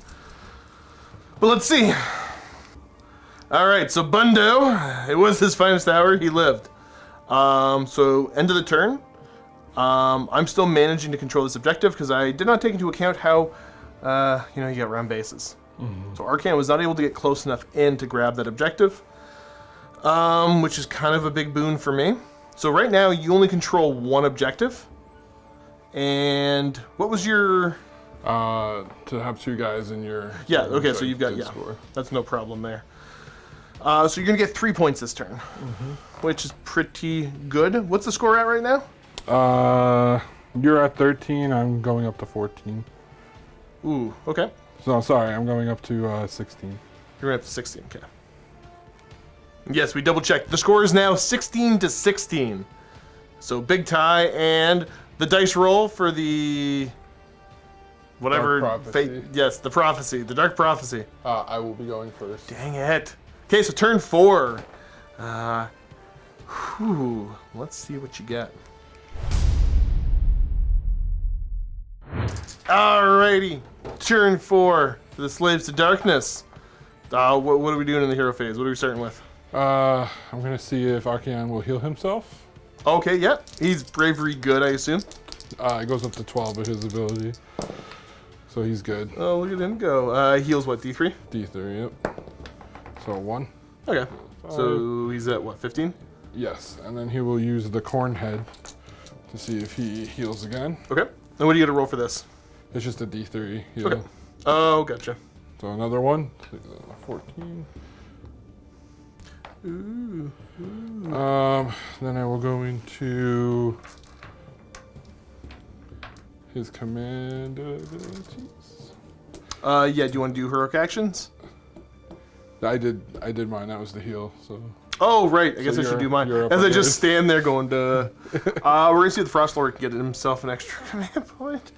S1: But let's see. All right, so Bundo, it was his finest hour. He lived. So end of the turn. I'm still managing to control this objective because I did not take into account how, you got round bases. So Archaon was not able to get close enough in to grab that objective, which is kind of a big boon for me. So right now you only control 1 objective. And what was your...
S4: To have 2 guys in your...
S1: Yeah, okay, so you've got,
S4: score.
S1: that's no problem there. So you're going to get 3 points this turn, which is pretty good. What's the score at right now?
S4: You're at 13, I'm going up to 14.
S1: Ooh, okay.
S4: No, sorry, I'm going up to 16.
S1: You're up to 16, okay. Yes, we double checked. The score is now 16-16. So big tie, and the dice roll for the... whatever...
S4: Dark Prophecy.
S1: Yes, the prophecy, the Dark Prophecy.
S4: I will be going first.
S1: Dang it. Okay, so turn 4. Let's see what you got. Alrighty, turn 4 for the Slaves to Darkness. What are we doing in the hero phase? What are we starting with?
S4: I'm gonna see if Archaon will heal himself.
S1: Okay, yeah, he's bravery good, I assume.
S4: It goes up to 12 with his ability. So he's good.
S1: Oh, look at him go. Heals what, D3?
S4: D3, yep. So 1.
S1: Okay, so he's at what, 15?
S4: Yes, and then he will use the Corn Head to see if he heals again.
S1: Okay, and what do you get to roll for this?
S4: It's just a D3 heal.
S1: Okay. Oh, gotcha.
S4: So another one. 14.
S1: Ooh.
S4: Then I will go into his command abilities.
S1: Yeah, do you want to do heroic actions?
S4: I did mine. That was the heal. So.
S1: Oh, right. I guess I should
S4: you're-
S1: do mine.
S4: you're up
S1: As
S4: on
S1: I just
S4: yours.
S1: stand there going, duh. We're going to see if the Frost Lord can get himself an extra command point.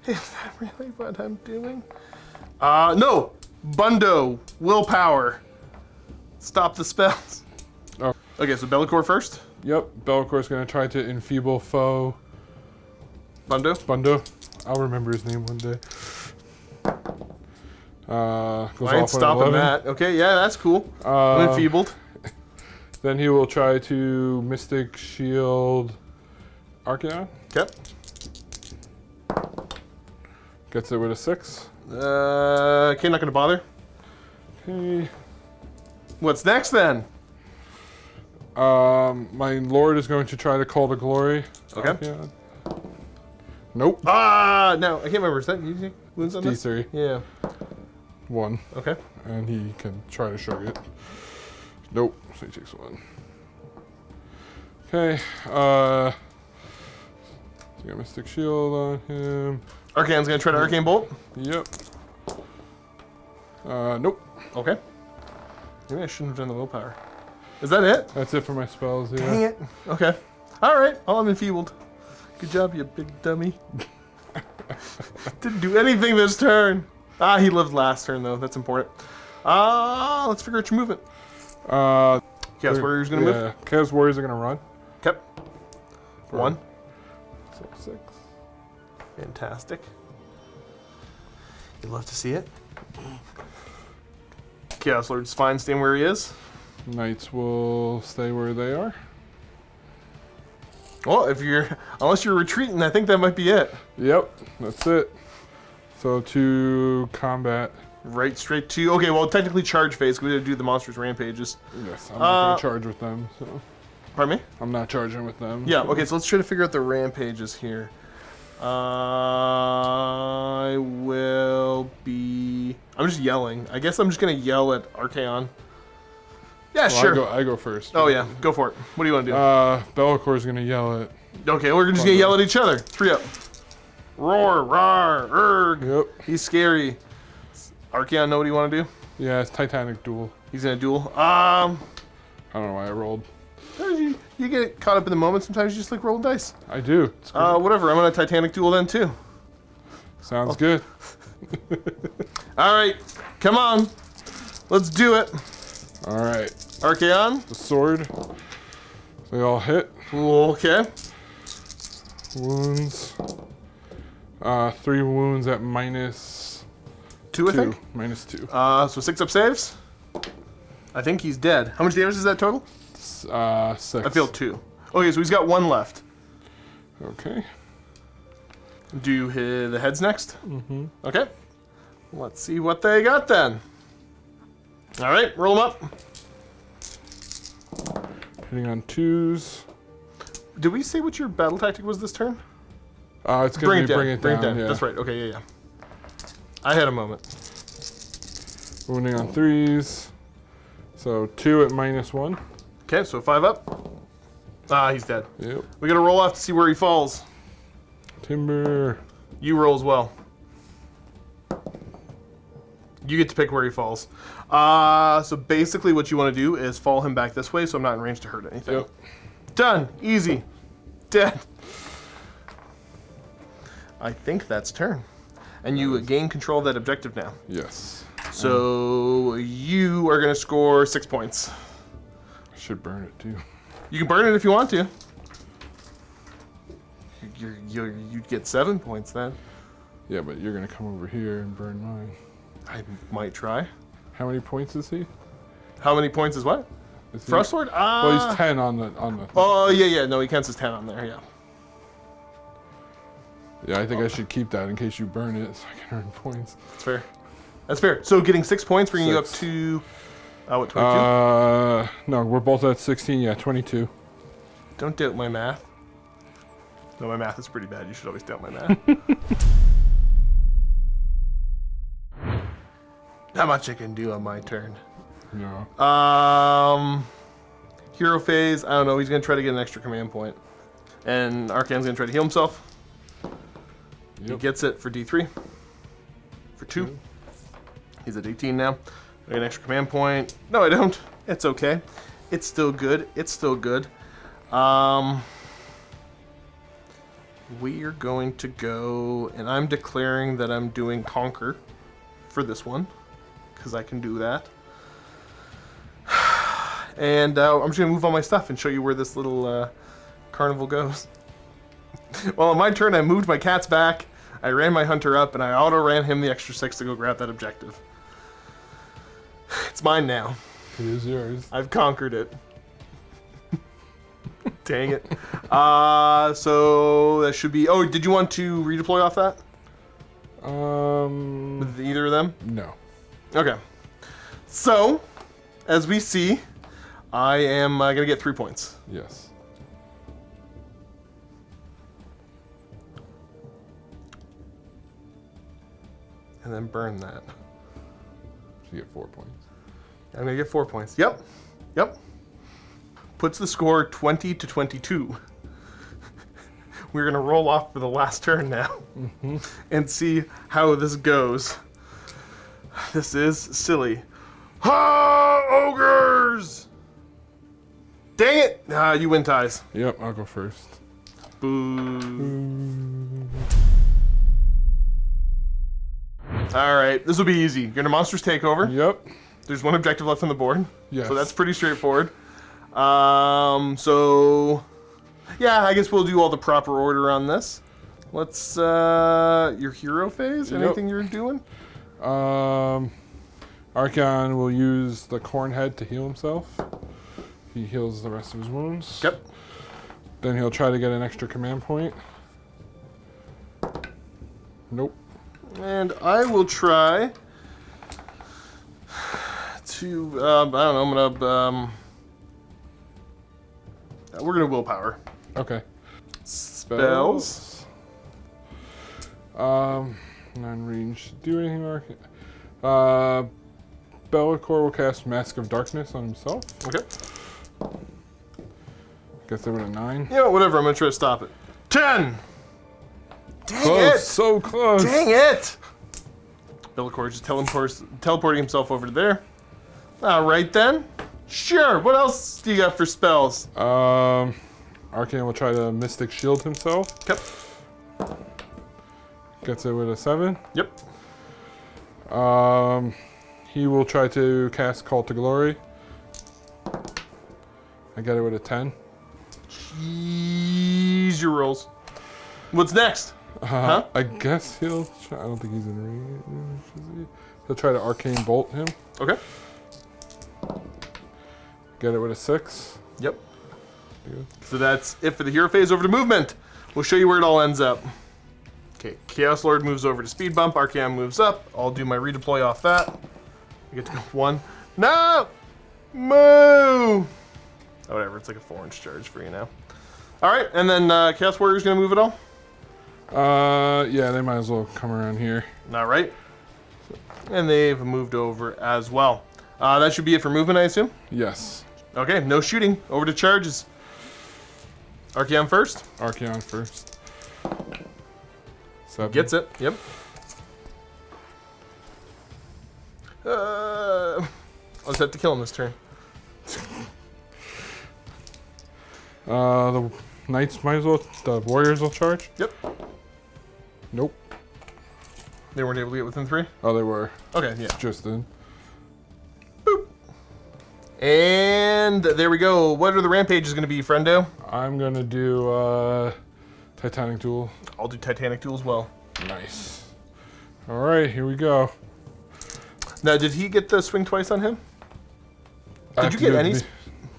S1: Is that really what I'm doing? No. Bundo. Willpower. Stop the spells.
S4: Oh.
S1: Okay, so Be'lakor first.
S4: Yep, Be'lakor's gonna try to enfeeble foe.
S1: Bundo.
S4: Bundo. I'll remember his name one day. Goes
S1: I ain't
S4: off on
S1: stopping
S4: 11.
S1: that. Okay, yeah, that's cool. I'm enfeebled.
S4: Then he will try to Mystic Shield Archaon.
S1: Okay.
S4: Gets it with a 6.
S1: Okay, not gonna bother.
S4: Okay.
S1: What's next then?
S4: My Lord is going to try to Call to Glory.
S1: Okay.
S4: Archaon. Nope.
S1: No, I can't remember. Is that using wounds on this?
S4: D3.
S1: Yeah.
S4: 1.
S1: Okay.
S4: And he can try to shrug it. Nope. So he takes 1. Okay. So got Mystic Shield on him.
S1: Archaon's gonna try to Arcane Bolt.
S4: Yep. Nope.
S1: Okay. Maybe I shouldn't have done the willpower. Is that it?
S4: That's it for my spells. Yeah.
S1: Dang it. Okay. All right. Oh, I'm enfeebled. Good job, you big dummy. Didn't do anything this turn. He lived last turn though. That's important. Let's figure out your movement. Chaos Warrior's gonna move.
S4: Chaos Warriors are gonna run.
S1: Okay. 1.
S4: So 6.
S1: Fantastic. You'd love to see it. Chaos Lord's fine staying where he is.
S4: Knights will stay where they are.
S1: Well, unless you're retreating, I think that might be it.
S4: Yep, that's it. So to combat.
S1: Right, straight to. Okay, well, technically charge phase. We gotta do the monsters' rampages.
S4: Yes, I'm not gonna charge with them. So
S1: Pardon me?
S4: I'm not charging with them.
S1: Yeah. Okay, so let's try to figure out the rampages here. I will be. I'm just yelling. I guess I'm just gonna yell at Archaon. Yeah,
S4: Well,
S1: sure.
S4: I go first.
S1: Oh yeah, go for it. What do you want to do?
S4: Bellacor's gonna yell at.
S1: Okay, we're just gonna yell at each other. 3 up. Roar, rawr, erg.
S4: Yep.
S1: He's scary. Archaon, know what you want to do?
S4: Yeah, it's Titanic Duel.
S1: He's gonna duel.
S4: I don't know why I rolled.
S1: You get caught up in the moment. Sometimes you just like roll dice.
S4: I do. It's good.
S1: Whatever. I'm gonna Titanic duel then too.
S4: Sounds good.
S1: All right, come on, let's do it.
S4: All right.
S1: Archaon.
S4: The sword. They all hit.
S1: Okay.
S4: Wounds. 3 wounds at minus
S1: 2, I
S4: 2.
S1: think.
S4: Minus 2.
S1: So 6 up saves. I think he's dead. How much damage is that total?
S4: 6.
S1: I feel 2. Okay, so he's got 1 left.
S4: Okay.
S1: Do the heads next? Mm-hmm. Okay. Let's see what they got then. All right, roll them up.
S4: Hitting on 2s.
S1: Did we say what your battle tactic was this turn?
S4: It's gonna be bring it down. Yeah.
S1: That's right. Okay, yeah. I had a moment.
S4: Wounding on 3s. So 2 at minus 1.
S1: Okay, so 5 up. He's dead.
S4: Yep.
S1: We gotta roll off to see where he falls.
S4: Timber.
S1: You roll as well. You get to pick where he falls. So basically what you want to do is fall him back this way so I'm not in range to hurt anything.
S4: Yep.
S1: Done. Easy. Dead. I think that's turn. And you gain control of that objective now.
S4: Yes.
S1: So you are going to score 6 points.
S4: I should burn it too.
S1: You can burn it if you want to. You'd get 7 points then.
S4: Yeah, but you're gonna come over here and burn mine.
S1: I might try.
S4: How many points is he?
S1: How many points is what?
S4: Is he-
S1: Frostlord?
S4: Well, he's 10 on the.
S1: Oh, yeah. No, he counts as 10 on there, yeah.
S4: Yeah, I think I should keep that in case you burn it, so I can earn points.
S1: That's fair. That's fair. So getting 6 points, bringing you up
S4: 6.
S1: to, what, 22?
S4: No, we're both at 16. Yeah, 22.
S1: Don't doubt my math. No, my math is pretty bad. You should always doubt my math. Not much I can do on my turn.
S4: No.
S1: Hero phase, I don't know. He's going to try to get an extra command point. And Archaon's going to try to heal himself. He
S4: Yep.
S1: gets it for D3. For 2. He's at 18 now. I get an extra command point. No, I don't. It's okay. It's still good. It's still good. We are going to go, and I'm declaring that I'm doing Conquer for this one, because I can do that. And I'm just going to move all my stuff and show you where this little carnival goes. Well, on my turn, I moved my cats back, I ran my hunter up, and I auto-ran him the extra 6 to go grab that objective. It's mine now.
S4: It is yours.
S1: I've conquered it. Dang it. So that should be... Oh, did you want to redeploy off that? With either of them?
S4: No.
S1: Okay. So, as we see, I am going to get 3 points.
S4: Yes.
S1: And then burn that.
S4: So you get 4 points.
S1: I'm going to get 4 points. Yep. Yep. Puts the score 20 to 22. We're going to roll off for the last turn now. And see how this goes. This is silly. Ha! Ogres! Dang it! You win ties.
S4: Yep, I'll go first.
S1: Boo. Alright, this will be easy. You're in a monsters takeover.
S4: Yep.
S1: There's one objective left on the board.
S4: Yes.
S1: So that's pretty straightforward. So yeah, I guess we'll do all the proper order on this. Let's your hero phase?
S4: Yep.
S1: Anything you're doing?
S4: Archaon will use the corn head to heal himself. He heals the rest of his wounds.
S1: Yep.
S4: Then he'll try to get an extra command point. Nope.
S1: And I will try to I don't know, I'm gonna we're gonna willpower.
S4: Okay.
S1: Spells.
S4: Non-range. Do anything, Archaon? Bellicor will cast Mask of Darkness on himself.
S1: Okay.
S4: Guess they were a 9.
S1: You know, whatever, I'm gonna try to stop it. 10! Dang
S4: Close,
S1: it!
S4: so close.
S1: Dang it! Bellicor just teleporting himself over to there. Alright then. Sure, what else do you got for spells?
S4: Archaon will try to Mystic Shield himself.
S1: Yep.
S4: Gets it with a 7.
S1: Yep.
S4: He will try to cast Call to Glory. I got it with a 10.
S1: Jeez, your rolls. What's next? Huh?
S4: I guess he'll try, I don't think he's in range, is he? He'll try to Arcane Bolt him.
S1: Okay.
S4: Get it with a 6.
S1: Yep.
S4: Good.
S1: So that's it for the hero phase. Over to movement. We'll show you where it all ends up. Okay, Chaos Lord moves over to speed bump. Archaon moves up. I'll do my redeploy off that. I get to go 1. No! Moo! Oh, whatever, it's like a 4-inch charge for you now. Alright, and then Chaos Warrior's gonna move it all?
S4: Yeah, they might as well come around here.
S1: Alright. And they've moved over as well. That should be it for movement, I assume?
S4: Yes.
S1: Okay, no shooting. Over to charges. Archaon first.
S4: Archaon first. 7.
S1: Gets it. Yep. I'll just have to kill him this turn.
S4: The Knights might as well, the Warriors will charge.
S1: Yep.
S4: Nope.
S1: They weren't able to get within 3?
S4: Oh, they were.
S1: Okay, yeah.
S4: Just in.
S1: Boop. And there we go. What are the rampages going to be, friendo?
S4: I'm gonna do Titanic Duel.
S1: I'll do Titanic Duel as well.
S4: Nice. All right, here we go.
S1: Now, did he get the swing twice on him?
S4: I
S1: Did
S4: have
S1: you
S4: to
S1: get
S4: do
S1: any?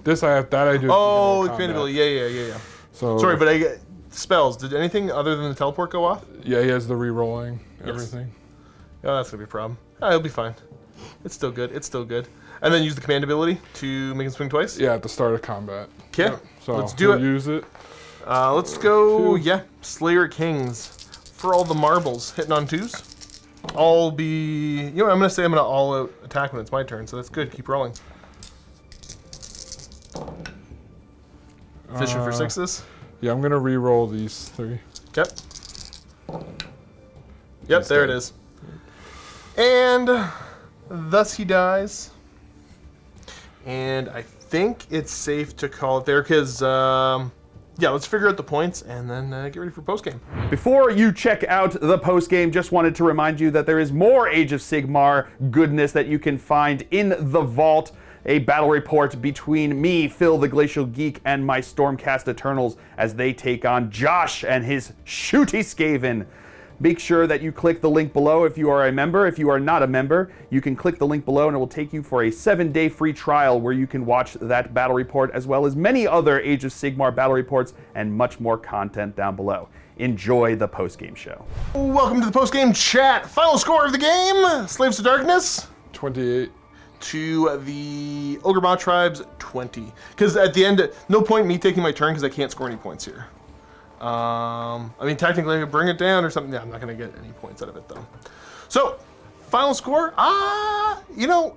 S4: This I have. That I do.
S1: Oh,
S4: in
S1: command
S4: combat.
S1: ability. Yeah.
S4: So
S1: Sorry, but I get spells. Did anything other than the teleport go off?
S4: yeah, he has the re-rolling everything.
S1: Oh, that's gonna be a problem. He'll be fine. It's still good. It's still good. And then use the command ability to make him swing twice.
S4: Yeah, at the start of combat.
S1: Okay.
S4: So
S1: Let's do
S4: he'll
S1: it.
S4: Use it.
S1: Let's go.
S4: 2.
S1: Yeah, Slayer Kings for all the marbles hitting on 2s. I'll be. You know what? I'm gonna say I'm gonna all out attack when it's my turn. So that's good. Keep rolling. Fishing for 6s.
S4: Yeah, I'm gonna re-roll these 3.
S1: Yep. Yep, there it is. And thus he dies. And I think it's safe to call it there because, yeah, let's figure out the points and then get ready for postgame.
S2: Before you check out the postgame, just wanted to remind you that there is more Age of Sigmar goodness that you can find in the vault. A battle report between me, Phil the Glacial Geek, and my Stormcast Eternals as they take on Josh and his shooty Skaven. Make sure that you click the link below if you are a member. If you are not a member, you can click the link below and it will take you for a 7-day free trial where you can watch that battle report as well as many other Age of Sigmar battle reports and much more content down below. Enjoy the postgame show.
S1: Welcome to the postgame chat. Final score of the game, Slaves to Darkness.
S4: 28.
S1: To the Ogor Mawtribes, 20. Because at the end, no point in me taking my turn because I can't score any points here. I mean, technically, I could bring it down or something. Yeah, I'm not going to get any points out of it, though. So, final score. You know,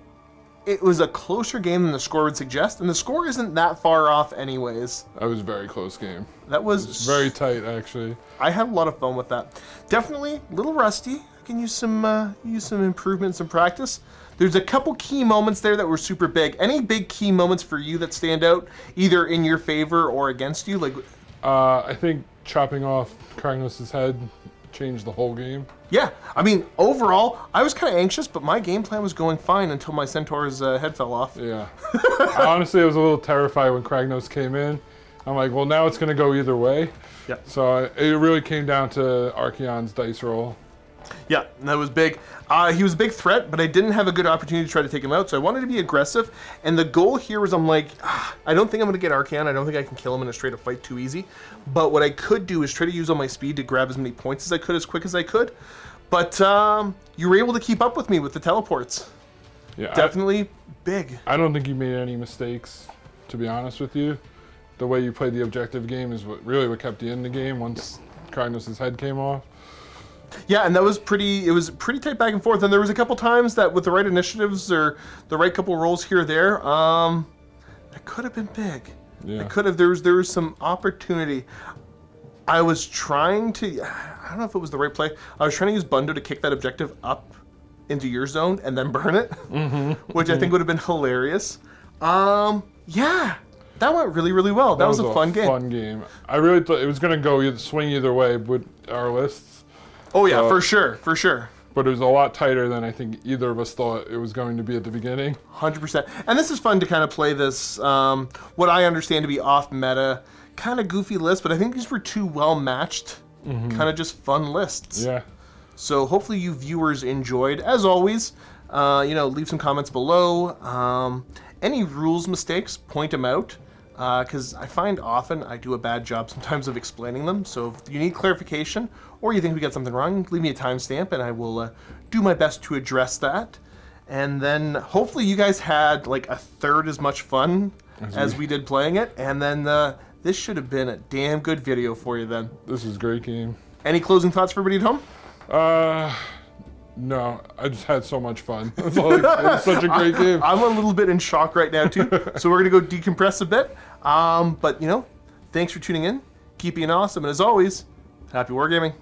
S1: it was a closer game than the score would suggest, and the score isn't that far off anyways.
S4: That was a very close game.
S1: That was
S4: Very tight, actually.
S1: I had a lot of fun with that. Definitely a little rusty. I can use some improvements and practice. There's a couple key moments there that were super big. Any big key moments for you that stand out, either in your favor or against you? Like,
S4: I think chopping off Cragnos' head changed the whole game.
S1: yeah, I mean, overall, I was kind of anxious, but my game plan was going fine until my Centaur's head fell off.
S4: Yeah. Honestly, I was a little terrified when Cragnos came in. I'm like, well, now it's going to go either way.
S1: Yeah.
S4: So it really came down to Archaon's dice roll.
S1: Yeah, that was big. He was a big threat, but I didn't have a good opportunity to try to take him out, so I wanted to be aggressive. And the goal here was I'm like, I don't think I'm going to get Archaon. I don't think I can kill him in a straight-up fight too easy. But what I could do is try to use all my speed to grab as many points as I could, as quick as I could. But you were able to keep up with me with the teleports.
S4: Yeah,
S1: Definitely big.
S4: I don't think you made any mistakes, to be honest with you. The way you played the objective game is what kept you in the game once Cragnos' head came off.
S1: Yeah, and it was pretty tight back and forth. And there was a couple times that with the right initiatives or the right couple rolls here or there, it could have been big.
S4: Yeah.
S1: It could have. There was some opportunity. I was trying to, I don't know if it was the right play. I was trying to use Bundo to kick that objective up into your zone and then burn it, which I think would have been hilarious. Yeah, that went really, really well. That was a fun game.
S4: I really thought it was going to go swing either way with our lists.
S1: Oh yeah, for sure.
S4: But it was a lot tighter than I think either of us thought it was going to be at the beginning.
S1: 100%. And this is fun to kind of play this, what I understand to be off-meta, kind of goofy list, but I think these were two well-matched, kind of just fun lists.
S4: Yeah.
S1: So hopefully you viewers enjoyed. As always, leave some comments below. Any rules mistakes, point them out. Because I find often I do a bad job sometimes of explaining them. So if you need clarification or you think we got something wrong, leave me a timestamp and I will do my best to address that. And then hopefully you guys had like a third as much fun as we did playing it. And then this should have been a damn good video for you then.
S4: This is a great game.
S1: Any closing thoughts for everybody at home?
S4: No, I just had so much fun. It's such a great game.
S1: I'm a little bit in shock right now too, so we're gonna go decompress a bit. But thanks for tuning in. Keep being awesome, and as always, happy wargaming.